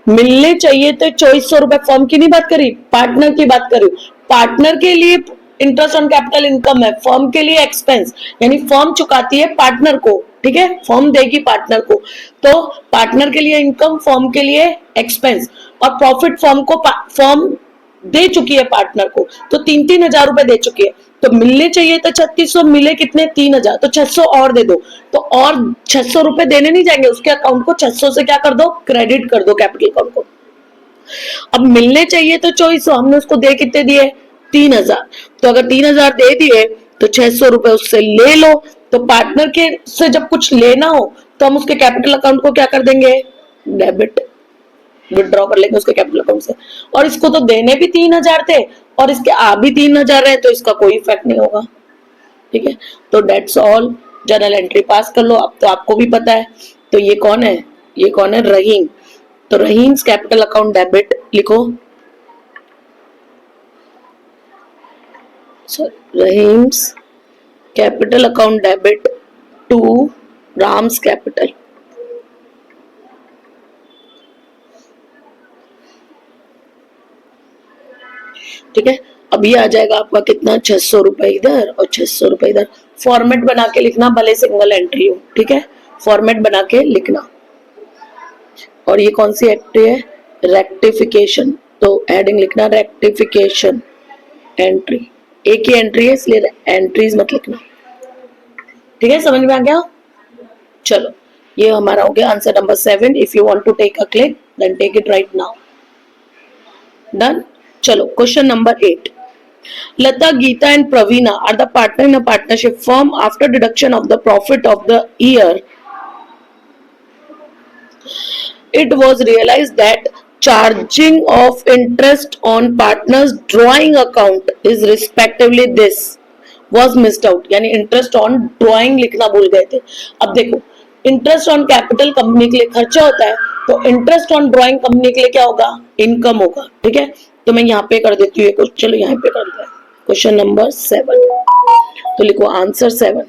मिलने चाहिए तो 2400 रुपए, फर्म की नहीं बात करी, पार्टनर की बात करी, पार्टनर के लिए इंटरेस्ट ऑन कैपिटल इनकम है, फर्म के लिए एक्सपेंस, यानी फर्म चुकाती है पार्टनर को, ठीक है, फर्म देगी पार्टनर को, तो पार्टनर के लिए इनकम, फर्म के लिए एक्सपेंस, और प्रॉफिट फर्म को फर्म दे चुकी है पार्टनर को, तो 3,000 रुपए दे चुकी है, तो मिलने चाहिए तो 3600, मिले कितने 3,000, तो 600 और दे दो, तो और 600 रुपए देने नहीं जाएंगे उसके अकाउंट को, 600 से क्या कर दो, क्रेडिट कर दो कैपिटल अकाउंट को। अब मिलने चाहिए तो 2400, हमने उसको दे कितने दिए 3,000, तो अगर 3,000 दे दिए तो 600 रुपए उससे ले लो, तो पार्टनर के से जब कुछ लेना हो तो हम उसके कैपिटल अकाउंट को क्या कर देंगे, डेबिट, विड्रॉ कर लेंगे उसके कैपिटल अकाउंट से, और इसको तो देने भी 3,000 थे और इसके आ भी 3,000 है, तो इसका कोई इफेक्ट नहीं होगा, ठीक है। तो डेट्स ऑल, जर्नल एंट्री पास कर लो, अब तो आपको भी पता है। तो ये कौन है, ये कौन है, रहीम, तो रहीम्स कैपिटल अकाउंट डेबिट लिखो, Rahim's capital account debit to Ram's capital, ठीक है। अभी आ जाएगा आपका कितना, 600 रुपए इधर और 600 रुपए इधर, फॉर्मेट बना के लिखना, भले सिंगल एंट्री हो, ठीक है, फॉर्मेट बना के लिखना। और ये कौन सी एंट्री है, रेक्टिफिकेशन, तो एडिंग लिखना रेक्टिफिकेशन एंट्री, एक ही एंट्री है इसलिए एंट्रीज मत लिखना, ठीक है, समझ में आ गया। चलो ये हमारा हो गया answer number 7, if you want to take a click then take it right now, done. चलो question number 8, Lata, Geeta and Pravina are the partner in a partnership firm. After deduction of the profit of the year, it was realized that charging of interest on partners drawing account is respectively this was missed out, यानी इंटरेस्ट ऑन ड्रॉइंग लिखना भूल गए थे। अब देखो इंटरेस्ट ऑन कैपिटल कंपनी के लिए खर्चा होता है, तो इंटरेस्ट ऑन ड्रॉइंग कंपनी के लिए क्या होगा, इनकम होगा, ठीक है। तो मैं यहाँ पे कर देती हूँ, चलो यहाँ पे कर देते हैं क्वेश्चन नंबर 7, तो लिखो आंसर 7,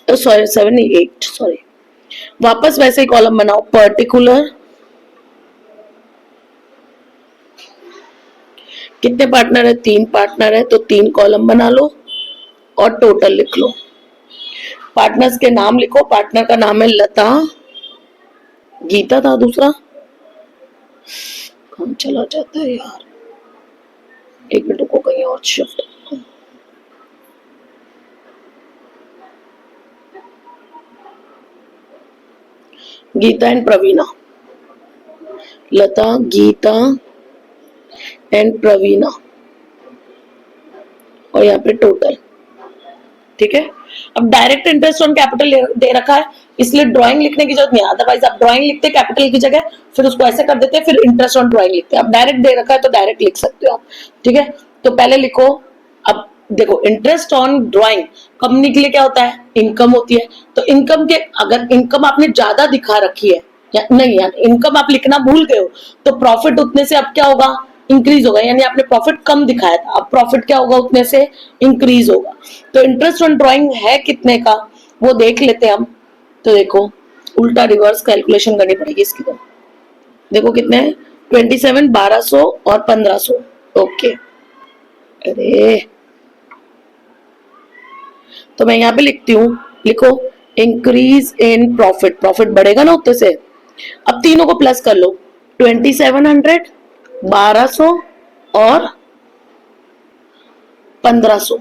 सॉरी 7 नहीं 8, सॉरी, वापस वैसे ही कॉलम बनाओ, पर्टिकुलर कितने पार्टनर है, 3 पार्टनर है, तो 3 कॉलम बना लो और टोटल लिख लो, पार्टनर्स के नाम लिखो, पार्टनर का नाम है लता, गीता था दूसरा, कौन चला जाता है यार, एक मिनट को कहीं और shift, Geeta and Praveena, Lata, Geeta and Praveena, और यहाँ पे टोटल, ठीक है। अब डायरेक्ट इंटरेस्ट ऑन कैपिटल दे रखा है इसलिए ड्राइंग लिखने की जरूरत नहीं है, अदरवाइज आप ड्राइंग लिखते कैपिटल की जगह, फिर उसको ऐसे कर देते फिर इंटरेस्ट ऑन ड्राइंग लिखते। अब डायरेक्ट दे रखा है तो डायरेक्ट लिख सकते हो आप, ठीक है। तो पहले लिखो, अब देखो इंटरेस्ट ऑन ड्राइंग कंपनी के लिए क्या होता है, इनकम होती है। तो इनकम के अगर इनकम आपने ज्यादा दिखा रखी है या नहीं, यार इनकम आप लिखना भूल गए हो, तो प्रॉफिट उतने से अब क्या होगा, इंक्रीज होगा। यानी आपने प्रॉफिट कम दिखाया था, अब प्रॉफिट क्या होगा, उतने से इंक्रीज होगा। तो इंटरेस्ट ऑन ड्राइंग है कितने का, वो देख लेते हैं हम। तो देखो उल्टा रिवर्स कैलकुलेशन करनी पड़ेगी इसकी। तो देखो कितने हैं, 27, 1200 और 1500। ओके, अरे तो मैं यहाँ पे लिखती हूँ, लिखो इंक्रीज इन प्रॉफिट, प्रॉफिट बढ़ेगा ना उतने से। अब तीनों को प्लस कर लो, 2700, 1200 और 1500,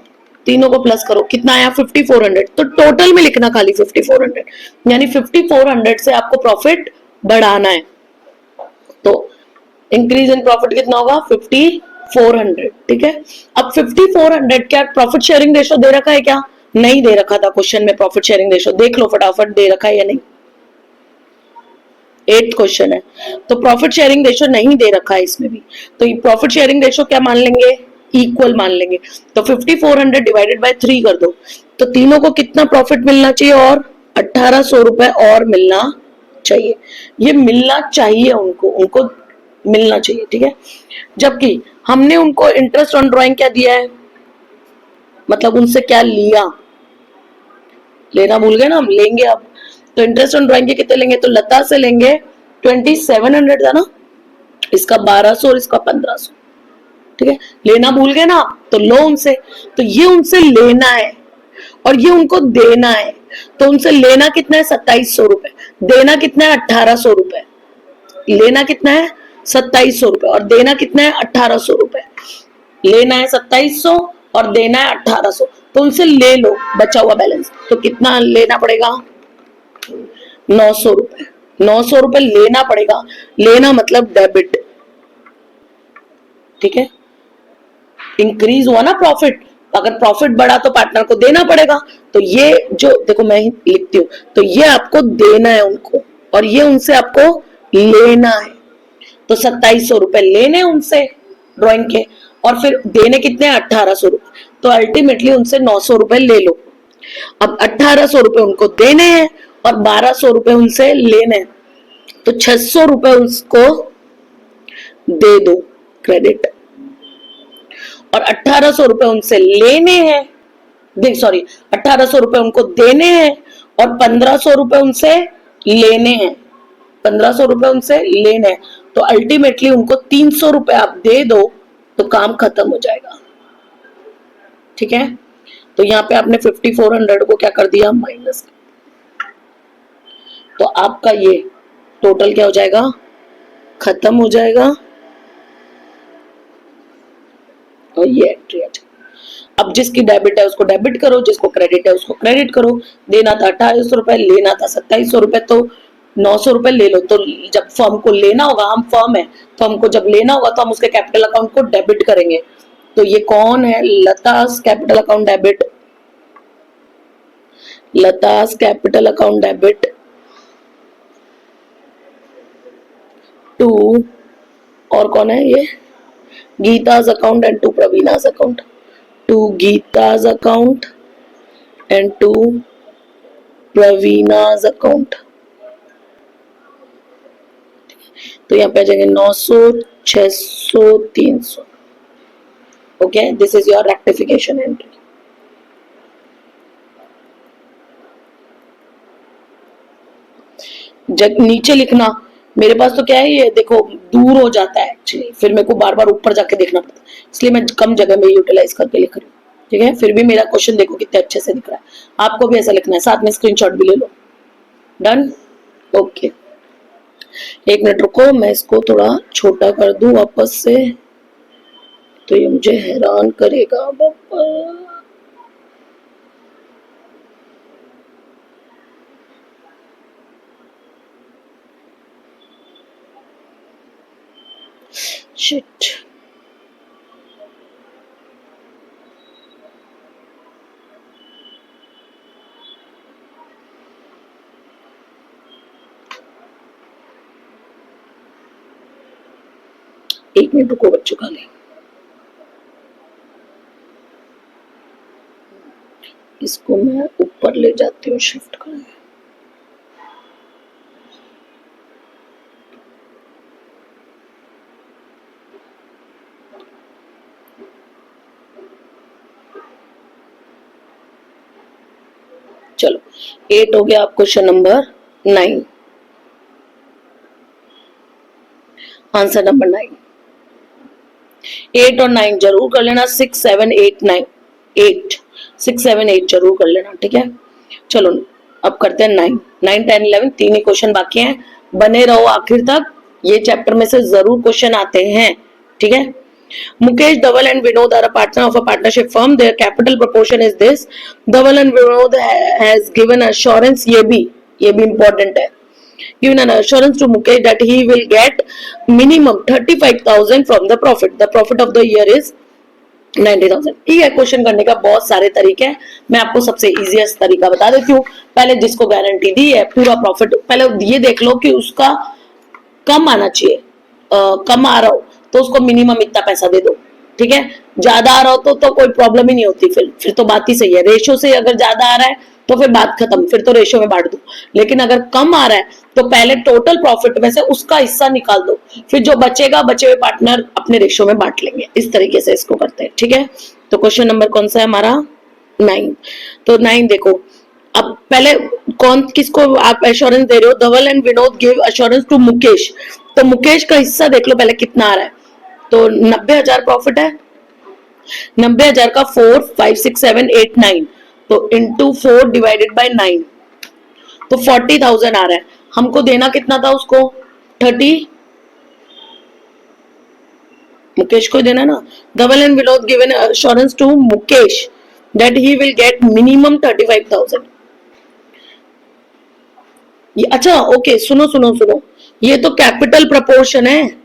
तीनों को प्लस करो, कितना आया 5400। तो टोटल में लिखना खाली 5400, यानी 5400 से आपको प्रॉफिट बढ़ाना है। तो इंक्रीज इन प्रॉफिट कितना होगा, 5400। ठीक है, अब 5400 क्या प्रॉफिट शेयरिंग रेशो दे रखा है क्या, नहीं दे रखा था क्वेश्चन में। प्रॉफिट शेयरिंग रेशो देख लो फटाफट, दे रखा है या नहीं, 8th क्वेश्चन है। तो प्रॉफिट शेयरिंग रेशो नहीं दे रखा है इसमें भी, तो प्रॉफिट शेयरिंग रेशो क्या मान लेंगे, इक्वल मान लेंगे। तो 5400 डिवाइडेड बाय 3 कर दो, तो तीनों को कितना प्रॉफिट मिलना चाहिए, और 1800 रुपए और मिलना चाहिए। ये मिलना चाहिए उनको, उनको मिलना चाहिए। ठीक है, जबकि हमने उनको इंटरेस्ट ऑन ड्राइंग क्या दिया है, मतलब उनसे क्या लिया, लेना भूल गए ना हम, लेंगे अब। तो इंटरेस्ट ऑन ड्राइंग के कितने लेंगे, तो लता से लेंगे 2700 था ना, इसका 1200 और इसका 1500। ठीक है, लेना भूल गए ना, तो लो उनसे। तो ये उनसे लेना है और ये उनको देना है। तो उनसे लेना कितना है, 2700 रुपए, देना कितना है, 1800 रुपए। लेना कितना है, 2700 रुपए, और देना कितना है, 1800 रुपए। लेना है 2700 और देना है 1800, तो उनसे ले लो बचा हुआ बैलेंस। तो कितना लेना पड़ेगा, 900 रुपए। 900 रुपए लेना पड़ेगा, लेना मतलब डेबिट। ठीक है, इंक्रीज हुआ ना प्रॉफिट, अगर प्रॉफिट बढ़ा तो पार्टनर को देना पड़ेगा। तो ये जो देखो मैं लिखती हूँ, तो ये आपको देना है उनको, और ये उनसे आपको लेना है। तो 2700 रुपए लेने उनसे ड्राइंग के, और फिर देने कितने, 1800 रुपए। तो अल्टीमेटली उनसे 900 रुपए ले लो। अब 1800 रुपए उनको देने हैं और 1200 रुपए उनसे लेने हैं, तो 600 रुपए उसको दे दो क्रेडिट, और 1800 रुपए उनसे लेने हैं, देख सॉरी, 1800 रुपए उनको देने हैं और 1500 रुपए उनसे लेने हैं, 1500 रुपए उनसे लेने हैं। तो अल्टीमेटली उनको 300 रुपए आप दे दो, तो काम खत्म हो जाएगा। ठीक है, तो यहाँ पे आपने 5400 को क्या कर दिया, माइनस। तो आपका ये टोटल क्या हो जाएगा, खत्म हो जाएगा, और ये एंट्री आ जाएगी। अब जिसकी डेबिट है उसको डेबिट करो, जिसको क्रेडिट है उसको क्रेडिट करो। देना था 1800 रुपए, लेना था 2700 रुपए, तो 900 रुपए ले लो। तो जब फर्म को लेना होगा, हम फर्म है, फर्म को जब लेना होगा तो हम उसके कैपिटल अकाउंट को डेबिट करेंगे। तो ये कौन है, Lata's capital account debit, Lata's capital account debit to, और कौन है ये, गीता's account and to Praveena's account, to Geeta's account and to Praveena's account। तो यहाँ पे आ जाएंगे 900, 600, 300। Okay, this is your rectification entry. जब नीचे लिखना, मेरे पास तो क्या है, ये देखो दूर हो जाता है एक्चुअली, फिर मेरे को बार बार ऊपर जाके देखना पड़ता है, इसलिए मैं कम जगह में यूटिलाइज करके लिख रही हूँ। ठीक है, फिर भी मेरा क्वेश्चन देखो कितने अच्छे से दिख रहा है। आपको भी ऐसा लिखना है, साथ में स्क्रीनशॉट भी ले लो। Done, okay. एक मिनट रुको, मैं इसको थोड़ा छोटा कर दूं वापस से, तो ये मुझे हैरान करेगा बाबा। शिट, एक मिनट रुको बच्चों, खाली इसको मैं ऊपर ले जाती हूँ, शिफ्ट कर। चलो 8 हो गया आप क्वेश्चन नंबर 9, आंसर नंबर 9। 8 और 9 जरूर कर लेना, 6 7 8 9, 8 6 7 8 जरूर कर लेना, ठीक है। चलो अब करते हैं 9 9 10 11, 3 ही क्वेश्चन बाकी हैं, बने रहो आखिर तक, ये चैप्टर में से जरूर क्वेश्चन आते हैं, ठीक है। Mukesh, Dhaval and Vinod are a partner of a partnership firm. Their capital proportion is this. Dhaval and Vinod has given assurance, ये भी important है, given an assurance to Mukesh that he will get minimum 35,000 from the profit. The profit of the year is 90,000। ठीक है, क्वेश्चन करने का बहुत सारे तरीके हैं, मैं आपको सबसे इजीएस्ट तरीका बता देती हूँ। पहले जिसको गारंटी दी है पूरा प्रॉफिट, पहले ये देख लो कि उसका कम आना चाहिए, कम आ रहा हो तो उसको मिनिमम इतना पैसा दे दो, ठीक है। ज्यादा आ रहा हो तो कोई प्रॉब्लम ही नहीं होती, फिर तो बात ही सही है। रेशो से अगर ज्यादा आ रहा है तो फिर बात खत्म, फिर तो रेशो में बांट दो। लेकिन अगर कम आ रहा है तो पहले टोटल प्रॉफिट में से उसका हिस्सा निकाल दो, फिर जो बचेगा बचे हुए पार्टनर अपने रेशो में बांट लेंगे। इस तरीके से इसको करते हैं, ठीक है। तो क्वेश्चन नंबर कौन सा है हमारा? 9। तो 9 देखो, अब पहले कौन किसको आप एश्योरेंस दे रहे हो? Dhaval and Vinod give assurance to Mukesh. तो मुकेश का हिस्सा देख लो पहले कितना आ रहा है। तो 90,000 प्रॉफिट है, 90,000 का 4 5 6 7 8 9, तो इंटू 4 डिवाइडेड बाय 9, तो 40,000 आ रहा है। हमको देना कितना था उसको? 30, मुकेश को देना ना। Dhaval and Vinod given assurance to Mukesh that he will get minimum 35,000। अच्छा ओके, सुनो सुनो सुनो, ये तो कैपिटल प्रपोर्शन है,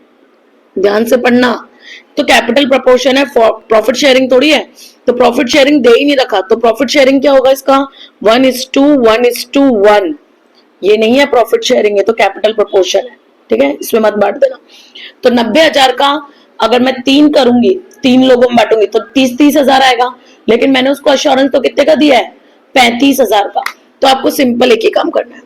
ध्यान से पढ़ना। तो कैपिटल प्रपोर्शन है, प्रॉफिट शेयरिंग थोड़ी है, तो प्रॉफिट शेयरिंग दे ही नहीं रखा, तो प्रॉफिट शेयरिंग क्या होगा इसका? 1:1:1। ये नहीं है प्रॉफिट शेयरिंग, है तो कैपिटल प्रपोर्शन है, ठीक है, इसमें मत बांट देना। तो 90,000 का अगर मैं 3 करूंगी, 3 लोगों में बांटूंगी तो 30,000 आएगा, लेकिन मैंने उसको अश्योरेंस तो कितने का दिया है? 35,000 का। तो आपको सिंपल एक ही काम करना है,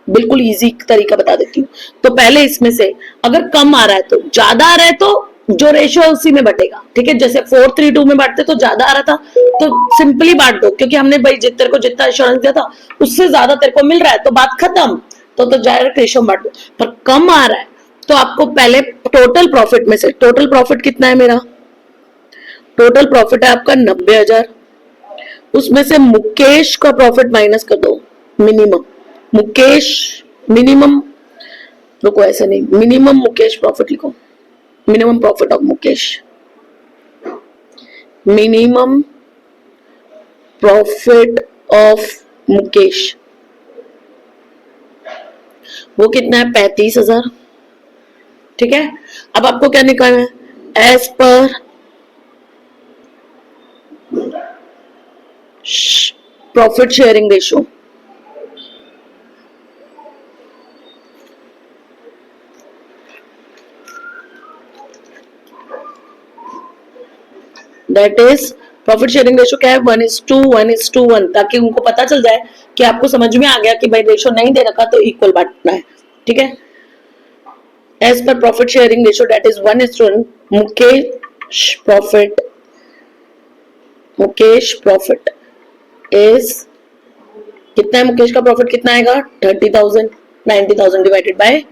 बिल्कुल इजी तरीका बता देती हूँ। तो पहले इसमें से अगर कम आ रहा है तो ज्यादा आ रहा है तो जो रेशियो है उसी में बटेगा, ठीक है। जैसे 4:3:2 में बांटते तो ज्यादा आ रहा था तो सिंपली बांट दो, क्योंकि हमने भाई तेरे को जितना इंश्योरेंस दिया था उससे ज्यादा तेरे को मिल रहा है तो बात खत्म, तो डायरेक्ट रेशियो में बांट दो। पर कम आ रहा है तो आपको पहले टोटल प्रॉफिट में से, टोटल प्रॉफिट कितना है मेरा? टोटल प्रॉफिट है आपका 90,000, उसमें से मुकेश का प्रॉफिट माइनस कर दो, मिनिमम मुकेश, मिनिमम, रुको ऐसे नहीं, मिनिमम मुकेश प्रॉफिट लिखो, minimum profit of Mukesh, minimum profit of Mukesh वो कितना है? 35,000, ठीक है। अब आपको क्या निकालना है? As per profit sharing ratio, that is profit sharing ratio क्या है? 1:1:1, ताकि उनको पता चल जाए कि आपको समझ में आ गया कि भाई रेशियो नहीं दे रखा तो इक्वल बांटना है, ठीक है। As per profit sharing ratio that is 1:1, Mukesh profit is कितना है? मुकेश का प्रॉफिट कितना आएगा? 30,000, 90,000 डिवाइडेड बाय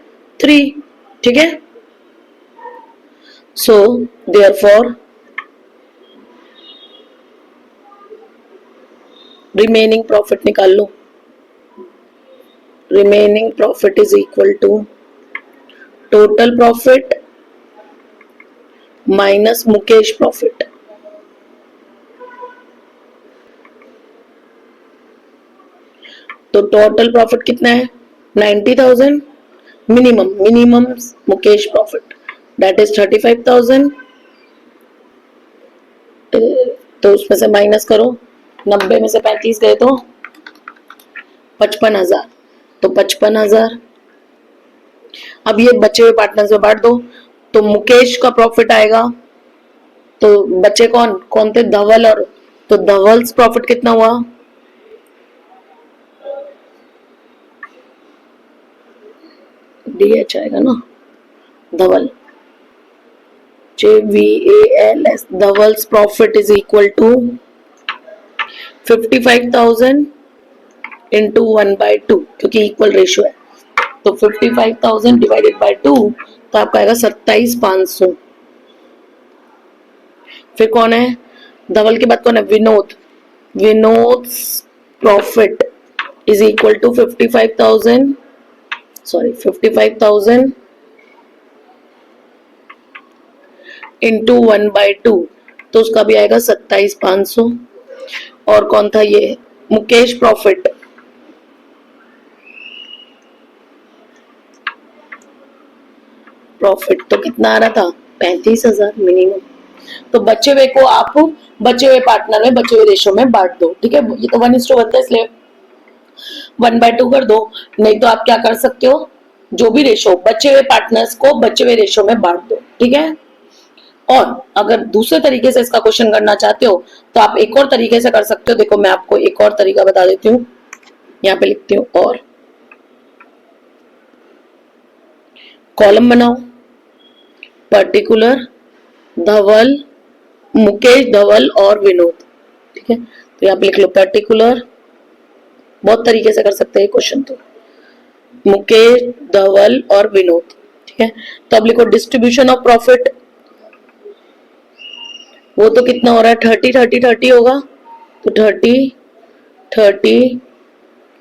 3, ठीक है। सो देयरफॉर रिमेनिंग प्रॉफिट निकाल लो, remaining profit is equal to total profit minus Mukesh profit. तो टोटल प्रॉफिट कितना है? 90,000, minimum Mukesh profit that is 35,000, तो उसमें से माइनस करो, 90 में से 35 गए तो 55,000, तो 55,000। अब ये बचे हुए पार्टनर्स में बांट दो, तो मुकेश का प्रॉफिट आएगा, तो बच्चे कौन कौन थे? धवल और तो धवल्स प्रॉफिट कितना हुआ, DH आएगा ना, Dhaval JVALS, Dhaval's profit is equal to 55,000 into 1/2, क्योंकि इक्वल रेशियो है, तो 55,000 डिवाइडेड बाय 2, तो आपका आएगा 27,500। फिर कौन है, धवल के बाद कौन है, Vinod, Vinod profit is equal to 55,000 into 1/2, तो उसका भी आएगा 27,500। और कौन था ये, मुकेश प्रॉफिट, प्रॉफिट तो कितना आ रहा था, 35,000 मिनिमम। तो बचे हुए को आप बचे हुए पार्टनर में बचे हुए रेशो में बांट दो, ठीक है, ये तो 1:1 था इसलिए 1/2 कर दो, नहीं तो आप क्या कर सकते हो, जो भी रेशो बचे हुए पार्टनर्स को बचे हुए रेशो में बांट दो, ठीक है। और अगर दूसरे तरीके से इसका क्वेश्चन करना चाहते हो तो आप एक और तरीके से कर सकते हो, देखो मैं आपको एक और तरीका बता देती हूँ, यहाँ पे लिखती हूँ, और कॉलम बनाओ, पर्टिकुलर धवल, मुकेश, धवल और विनोद, ठीक है, तो यहाँ पे लिख लो पर्टिकुलर, बहुत तरीके से कर सकते हैं क्वेश्चन, तो मुकेश, धवल और विनोद, ठीक है। तो अब लिखो डिस्ट्रीब्यूशन ऑफ प्रॉफिट, वो तो कितना हो रहा है, 30 होगा, तो 30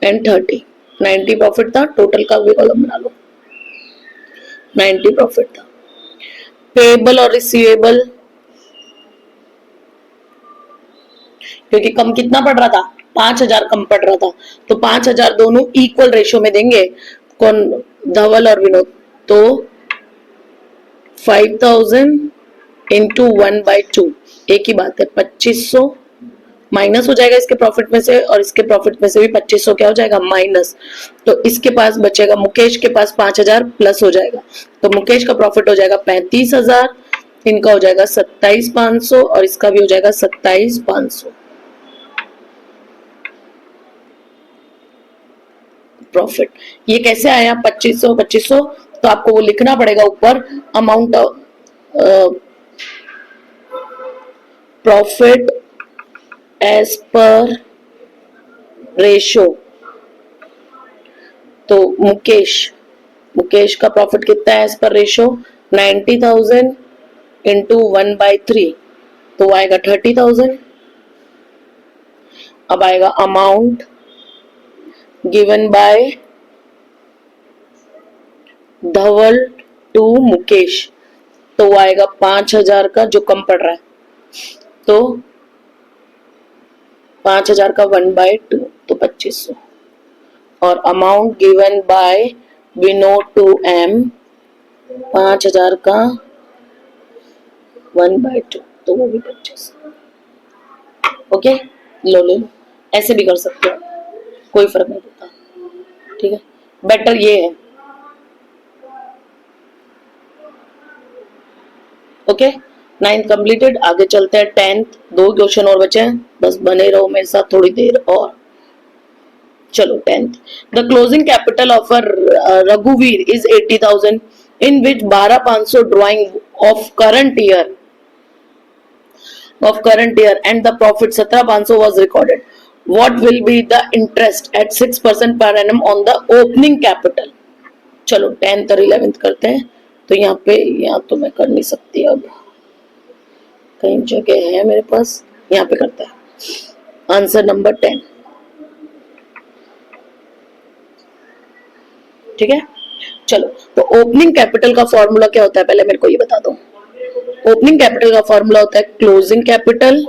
एंड 30, 90 प्रॉफिट था, टोटल का भी कॉलम बना लो, 90 प्रॉफिट था। पेएबल और रिसीवेबल, क्योंकि कम कितना पड़ रहा था, 5,000 कम पड़ रहा था, तो 5,000 दोनों इक्वल रेशियो में देंगे, कौन, धवल और विनोद, तो 5,000 इंटू 1/2, एक ही बात है, 2500 माइनस हो जाएगा इसके प्रॉफिट में से, और इसके प्रॉफिट में से भी 2500 क्या हो जाएगा, माइनस, तो इसके पास बचेगा, मुकेश के पास 5,000 प्लस हो जाएगा, तो मुकेश का प्रॉफिट हो जाएगा 35,000, इनका हो जाएगा 27,500, और इसका भी हो जाएगा 27,500 प्रॉफिट। ये कैसे आया 2500, तो आपको वो लिखना पड़ेगा ऊपर, amount of profit as per ratio, तो मुकेश का प्रॉफिट कितना है एज पर रेशो, 90,000 इंटू 1/3, तो आएगा 30,000। अब आएगा amount given by Dhaval to Mukesh, तो आएगा 5,000 का जो कम पड़ रहा है, तो 5,000 का 1/2, तो 2500, और amount given by Vinod to M, 5,000 का 1/2, तो वो भी 2500। ओके, लो ले लो, ऐसे भी कर सकते हो, कोई फर्क नहीं पड़ता, ठीक है, बेटर ये है। ओके, 9th कंप्लीटेड, आगे चलते हैं 10th, 2 क्वेश्चन और बचे हैं, बस बने रहो मेरे साथ थोड़ी देर और। चलो 10th, the closing capital of रघुवीर is 80,000, in which 12,500 drawing of current year and the profit 17,500 was recorded. What will be the interest at 6% per annum on the opening capital? चलो 10th और 11th करते हैं, तो यहाँ पे, यहाँ तो मैं कर नहीं सकती, अब कहीं जगह है मेरे पास, यहाँ पे करता है आंसर नंबर 10, ठीक है। चलो, तो ओपनिंग कैपिटल का फॉर्मूला क्या होता है, पहले मेरे को ये बता दो। ओपनिंग कैपिटल का फॉर्मूला होता है क्लोजिंग कैपिटल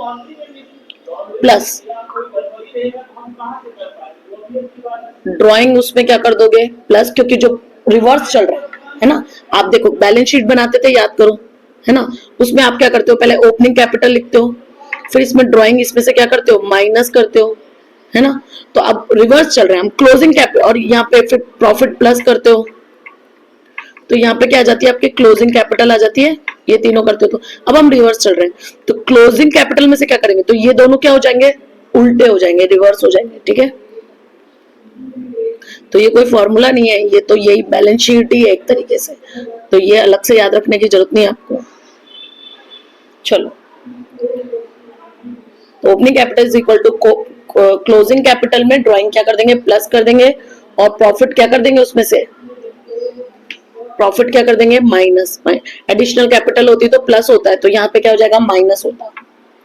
प्लस ड्राइंग, उसमें क्या कर दोगे प्लस, क्योंकि जो रिवर्स चल रहा है ना, आप देखो बैलेंस शीट बनाते थे, याद करो, है ना, उसमें आप क्या करते हो, पहले ओपनिंग कैपिटल लिखते हो, फिर इसमें ड्राइंग, इसमें से क्या करते हो, माइनस करते हो, है ना, तो अब रिवर्स चल रहे हैं हम, क्लोजिंग कैपिटल, और यहाँ पे फिर प्रॉफिट प्लस करते हो, तो यहाँ पे क्या आ जाती है, आपकी क्लोजिंग कैपिटल आ जाती है ये तीनों करते हो तो अब हम रिवर्स चल रहे हैं, तो क्लोजिंग कैपिटल में से क्या करेंगे, तो ये दोनों क्या हो जाएंगे, उल्टे हो जाएंगे, रिवर्स हो जाएंगे, ठीक है। तो ये कोई फॉर्मूला नहीं है, ये तो यही बैलेंस शीट ही है एक तरीके से, तो ये अलग से याद रखने की जरूरत नहीं है आपको। चलो, opening capital is equal to closing capital में ड्राइंग क्या कर देंगे, प्लस कर देंगे, और प्रॉफिट क्या कर देंगे, उसमें से प्रॉफिट क्या कर देंगे, माइनस। एडिशनल कैपिटल होती तो प्लस होता है, तो यहाँ पे क्या हो जाएगा, माइनस होता,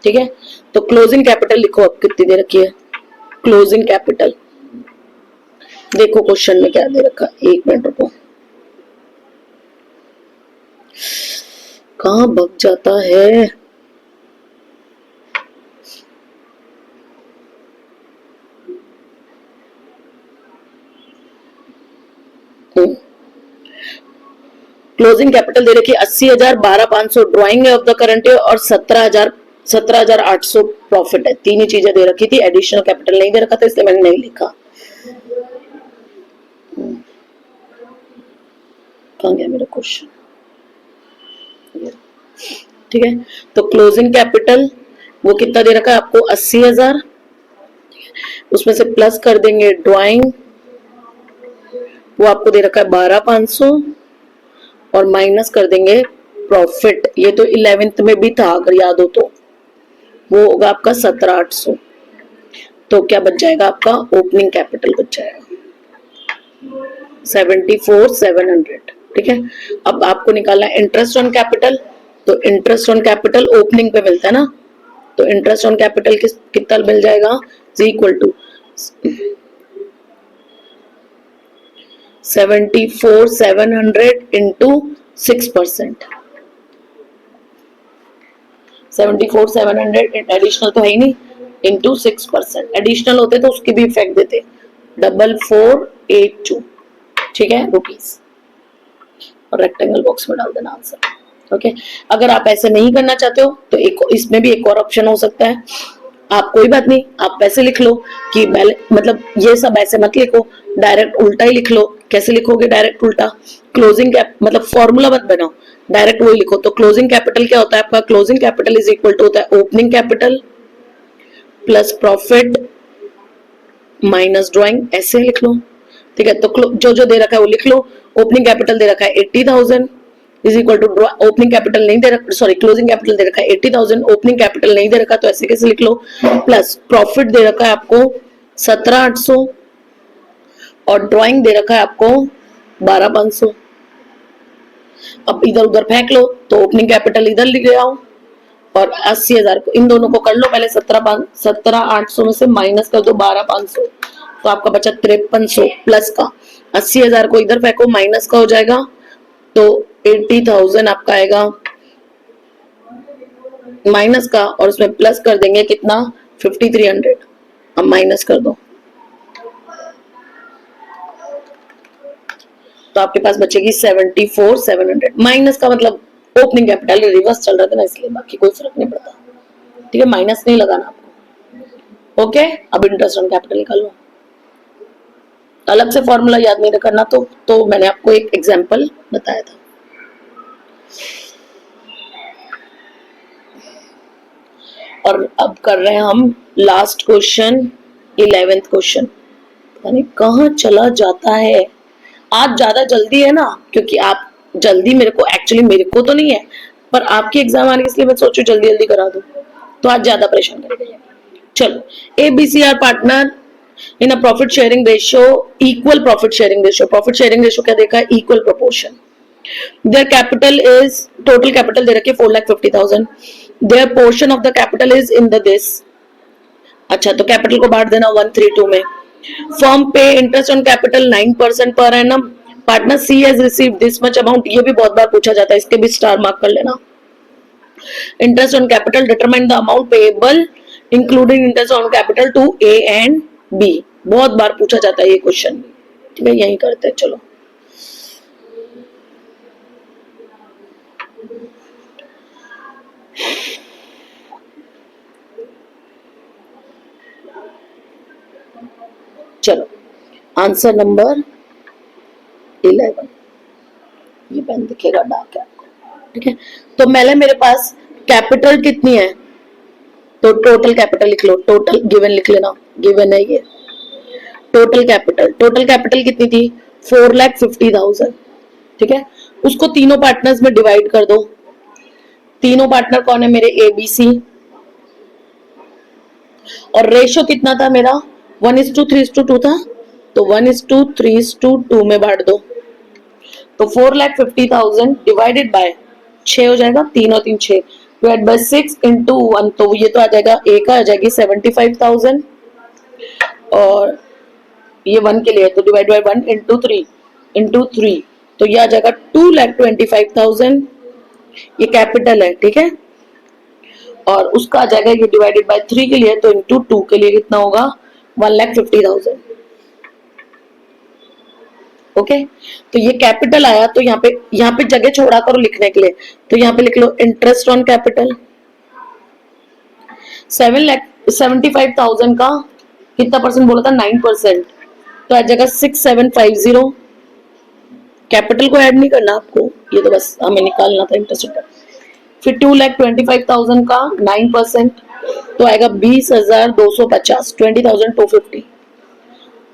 ठीक है। तो क्लोजिंग कैपिटल लिखो, अब कितनी दे रखी है क्लोजिंग कैपिटल, देखो क्वेश्चन में क्या दे रखा, एक मिनट रुको, कहाँ भग जाता है, क्लोजिंग कैपिटल दे रखी 80,000, 12,500 drying of the current year और 17,800 प्रॉफिट है, तीन ही चीजें दे रखी थी, एडिशनल कैपिटल नहीं दे रखा था, इसलिए मैंने नहीं लिखा। कहाँ गया मेरा क्वेश्चन, ठीक है। तो क्लोजिंग कैपिटल वो कितना दे रखा है आपको, 80,000, उसमें से प्लस कर देंगे ड्राइंग, वो आपको दे रखा है 12,500, और माइनस कर देंगे प्रॉफिट, ये तो 11th में भी था अगर याद हो तो, वो होगा आपका 17,800, तो क्या बच जाएगा आपका, ओपनिंग कैपिटल बच जाएगा 74,700, ठीक है। अब आपको निकालना है इंटरेस्ट ऑन कैपिटल, तो इंटरेस्ट ऑन कैपिटल ओपनिंग पे मिलता है ना, तो इंटरेस्ट ऑन कैपिटल कितना मिल जाएगा, is equal to 74,700 into 6%, 74,700 additional तो है ही नहीं, इंटू 6%, एडिशनल होते तो उसकी भी इफेक्ट देते, 4482, ठीक है, रुपीज, और रेक्टेंगल बॉक्स में डाल देना आंसर, ओके। अगर आप ऐसे नहीं करना चाहते हो तो एक इसमें भी एक और ऑप्शन हो सकता है, आप कोई बात नहीं, आप पैसे लिख लो कि मतलब ये सब ऐसे मत लिखो, डायरेक्ट उल्टा ही लिख लो। कैसे लिखोगे डायरेक्ट उल्टा, क्लोजिंग कैप मतलब फॉर्मूला मत बनाओ, डायरेक्ट वही लिखो। तो क्लोजिंग कैपिटल क्या होता है आपका, closing capital is equal to होता है opening capital plus profit minus drawing, ऐसे लिख लो, ठीक है। तो जो जो दे रखा है वो लिख लो, ओपनिंग कैपिटल दे रखा है 80,000 is equal to, opening capital नहीं दे रखा, सॉरी क्लोजिंग कैपिटल दे रखा है 80,000, ओपनिंग कैपिटल नहीं दे रखा, तो ऐसे कैसे लिख लो, प्लस प्रॉफिट दे रखा है आपको 17,800, और ड्राइंग दे रखा है आपको 12,500। अब इधर उधर फेंक लो, तो ओपनिंग कैपिटल इधर ले आओ, और 80,000 को इन दोनों को कर लो पहले, 17,800 में से माइनस कर दो 12,500, तो आपका बचा 5300 प्लस का, 80,000 को इधर फेंको, माइनस का हो जाएगा, तो 80,000 आपका आएगा माइनस का, और उसमें प्लस कर देंगे कितना 5300, अब माइनस कर दो, तो आपके पास बचेगी 74,700, माइनस का मतलब ओपनिंग कैपिटल रिवर्स चल रहा था ना, इसलिए बाकी कोई फर्क नहीं पड़ता, ठीक है, माइनस नहीं लगाना आपको, ओके। अब इंटरेस्ट ऑन कैपिटल निकाल लो, अलग से फॉर्मूला याद नहीं करना, तो मैंने आपको एक एग्जांपल बताया था। और अब कर रहे हैं हम लास्ट क्वेश्चन, 11th क्वेश्चन, यानी कहाँ चला जाता है, आज ज्यादा जल्दी है ना, क्योंकि आप जल्दी, मेरे को एक्चुअली मेरे को तो नहीं है, पर आपकी एग्जाम आ रही है इसलिए मैं सोचू जल्दी जल्दी करा दूं, तो आज ज्यादा परेशान करेगा। चलो, ABC are partner in a profit sharing ratio, equal profit sharing ratio, profit sharing ratio क्या देखा है, equal proportion, their capital is, total capital दे रखी है 4,50,000, their portion of the capital is in the this, अच्छा तो कैपिटल को बांट देना 132 में, फर्म पे interest on capital 9% per annum, partner C has received this much amount, ये भी बहुत बार पूछा जाता है, इसके भी स्टार मार्क कर लेना। Interest on capital determine the amount payable including interest on capital to A and B, बहुत बार पूछा जाता है ये क्वेश्चन, ठीक है, यही करते हैं। चलो, चलो आंसर नंबर 11, ये पेन दिखेगा डार्क है आपको, ठीक है, तो पहले मेरे पास कैपिटल कितनी है, तो टोटल कैपिटल लिख लो, टोटल गिवन लिख लेना, गिवन है ये टोटल कैपिटल कितनी थी 4,50,000। ठीक है, उसको तीनों पार्टनर्स में डिवाइड कर दो। तीनों पार्टनर कौन है मेरे, ABC, और रेशो कितना था मेरा 1:3:2 था, तो 1:3:2 में बांट दो, तो 4,50,000 डिवाइडेड बाय 6 हो जाएगा, 3 और 3 6, डिवाइड बाय 6 इंटू 1, तो ये तो आ जाएगा ए का आ जाएगी 75,000, और ये 1 के लिए तो डिवाइड बाय 1 इंटू 3, तो ये आ जाएगा 2,25,000, ये कैपिटल है। ठीक है, और उसका आ जाएगा ये डिवाइडेड बाय 3 के लिए, तो इंटू 2 के लिए कितना होगा 1,50,000। ओके, तो ये कैपिटल आया, तो यहाँ पे जगह छोड़ा करो लिखने के लिए, तो यहाँ पे लिख लो इंटरेस्ट ऑन कैपिटल 7,75,000 का कितना परसेंट बोला था 9%, तो आ जाएगा 6,750। कैपिटल को ऐड नहीं करना आपको, ये तो बस हमें निकालना था इंटरेस्ट का। फिर 2,25,000 का 9%, तो आएगा 20,250, 20,250,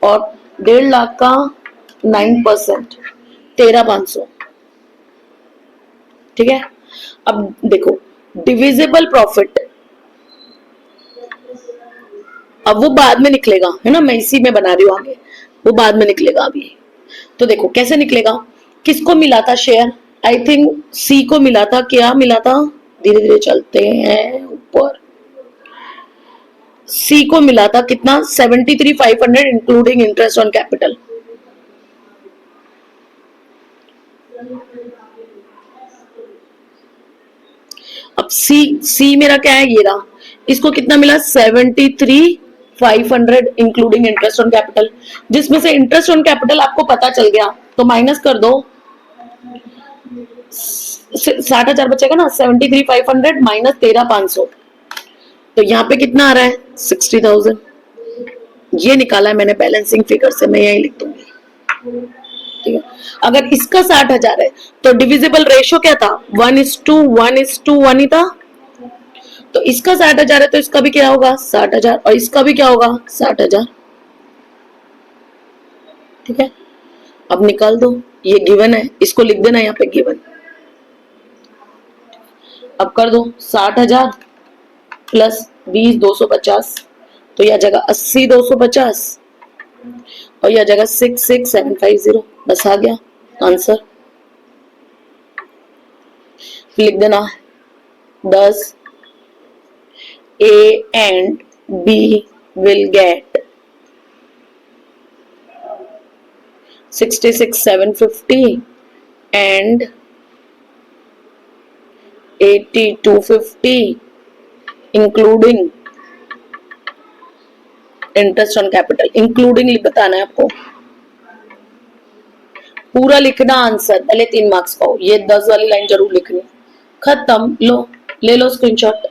और 1.5 लाख का 9% 13,500। ठीक है, अब देखो डिविजिबल प्रॉफिट, अब वो बाद में निकलेगा, है ना, मैं इसी में बना रही हूँ आगे, वो बाद में निकलेगा अभी। तो देखो कैसे निकलेगा, किसको मिला था शेयर, आई थिंक सी को मिला था, क्या मिला था, धीरे धीरे चलते हैं ऊपर, सी को मिला था कितना 73,500 इंक्लूडिंग इंटरेस्ट ऑन कैपिटल। अब सी मेरा क्या है, ये रहा, इसको कितना मिला 73,500 इंक्लूडिंग इंटरेस्ट ऑन कैपिटल, जिसमें से इंटरेस्ट ऑन कैपिटल आपको पता चल गया, तो माइनस कर दो, 60,000 बचेगा ना, 73,500 माइनस 13,500, तो यहाँ पे कितना आ रहा है 60,000। ये निकाला है मैंने बैलेंसिंग फिगर से, मैं यही लिख दूंगी। ठीक है, अगर इसका 60,000 है तो डिविजिबल रेशो क्या था 1:1:1 ही था, तो इसका 60,000 है तो इसका भी क्या होगा 60,000, और इसका भी क्या होगा 60,000। ठीक है, अब निकाल दो, ये गिवन है, इसको लिख देना यहाँ पे गिवन। अब कर दो 60,000 प्लस 20,250, तो यह आ जाएगा 80,250, और यह आ जाएगा 66,750, बस आ गया आंसर। लिख देना 10 A and B will get 66,750 and 80,250 including interest on capital. Including बताना है आपको, पूरा लिखना आंसर, पहले 3 मार्क्स का हो, ये 10 वाली लाइन जरूर लिखनी। खत्म, लो ले लो स्क्रीनशॉट।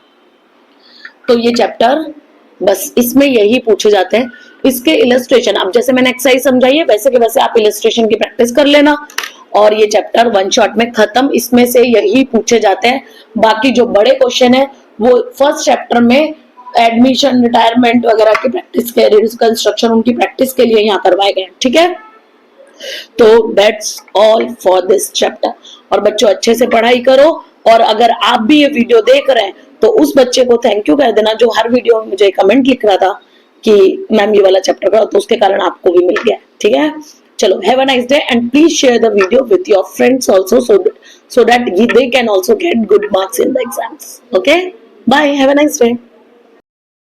तो ये चैप्टर बस इसमें यही पूछे जाते हैं, इसके इलस्ट्रेशन, अब जैसे मैंने एक्सरसाइज समझाई है वैसे के वैसे आप इलस्ट्रेशन की प्रैक्टिस कर लेना, और ये चैप्टर 1 शॉट में खत्म। इसमें से यही पूछे जाते हैं, बाकी जो बड़े क्वेश्चन है वो फर्स्ट चैप्टर में एडमिशन, रिटायरमेंट वगैरह की प्रैक्टिस के, रिकंस्ट्रक्शन उनकी प्रैक्टिस के लिए यहाँ करवाए गए। ठीक है, तो that's all for this chapter. और बच्चों अच्छे से पढ़ाई करो, और अगर आप भी ये वीडियो देख रहे हैं तो उस बच्चे को थैंक यू कह देना जो हर वीडियो में मुझे कमेंट लिख रहा था कि मैम ये वाला चैप्टर का, तो उसके कारण आपको भी मिल गया। ठीक है, चलो have a nice day and please share the video with your friends also, so that they can also get good marks in the exams. Okay, bye, have a nice day.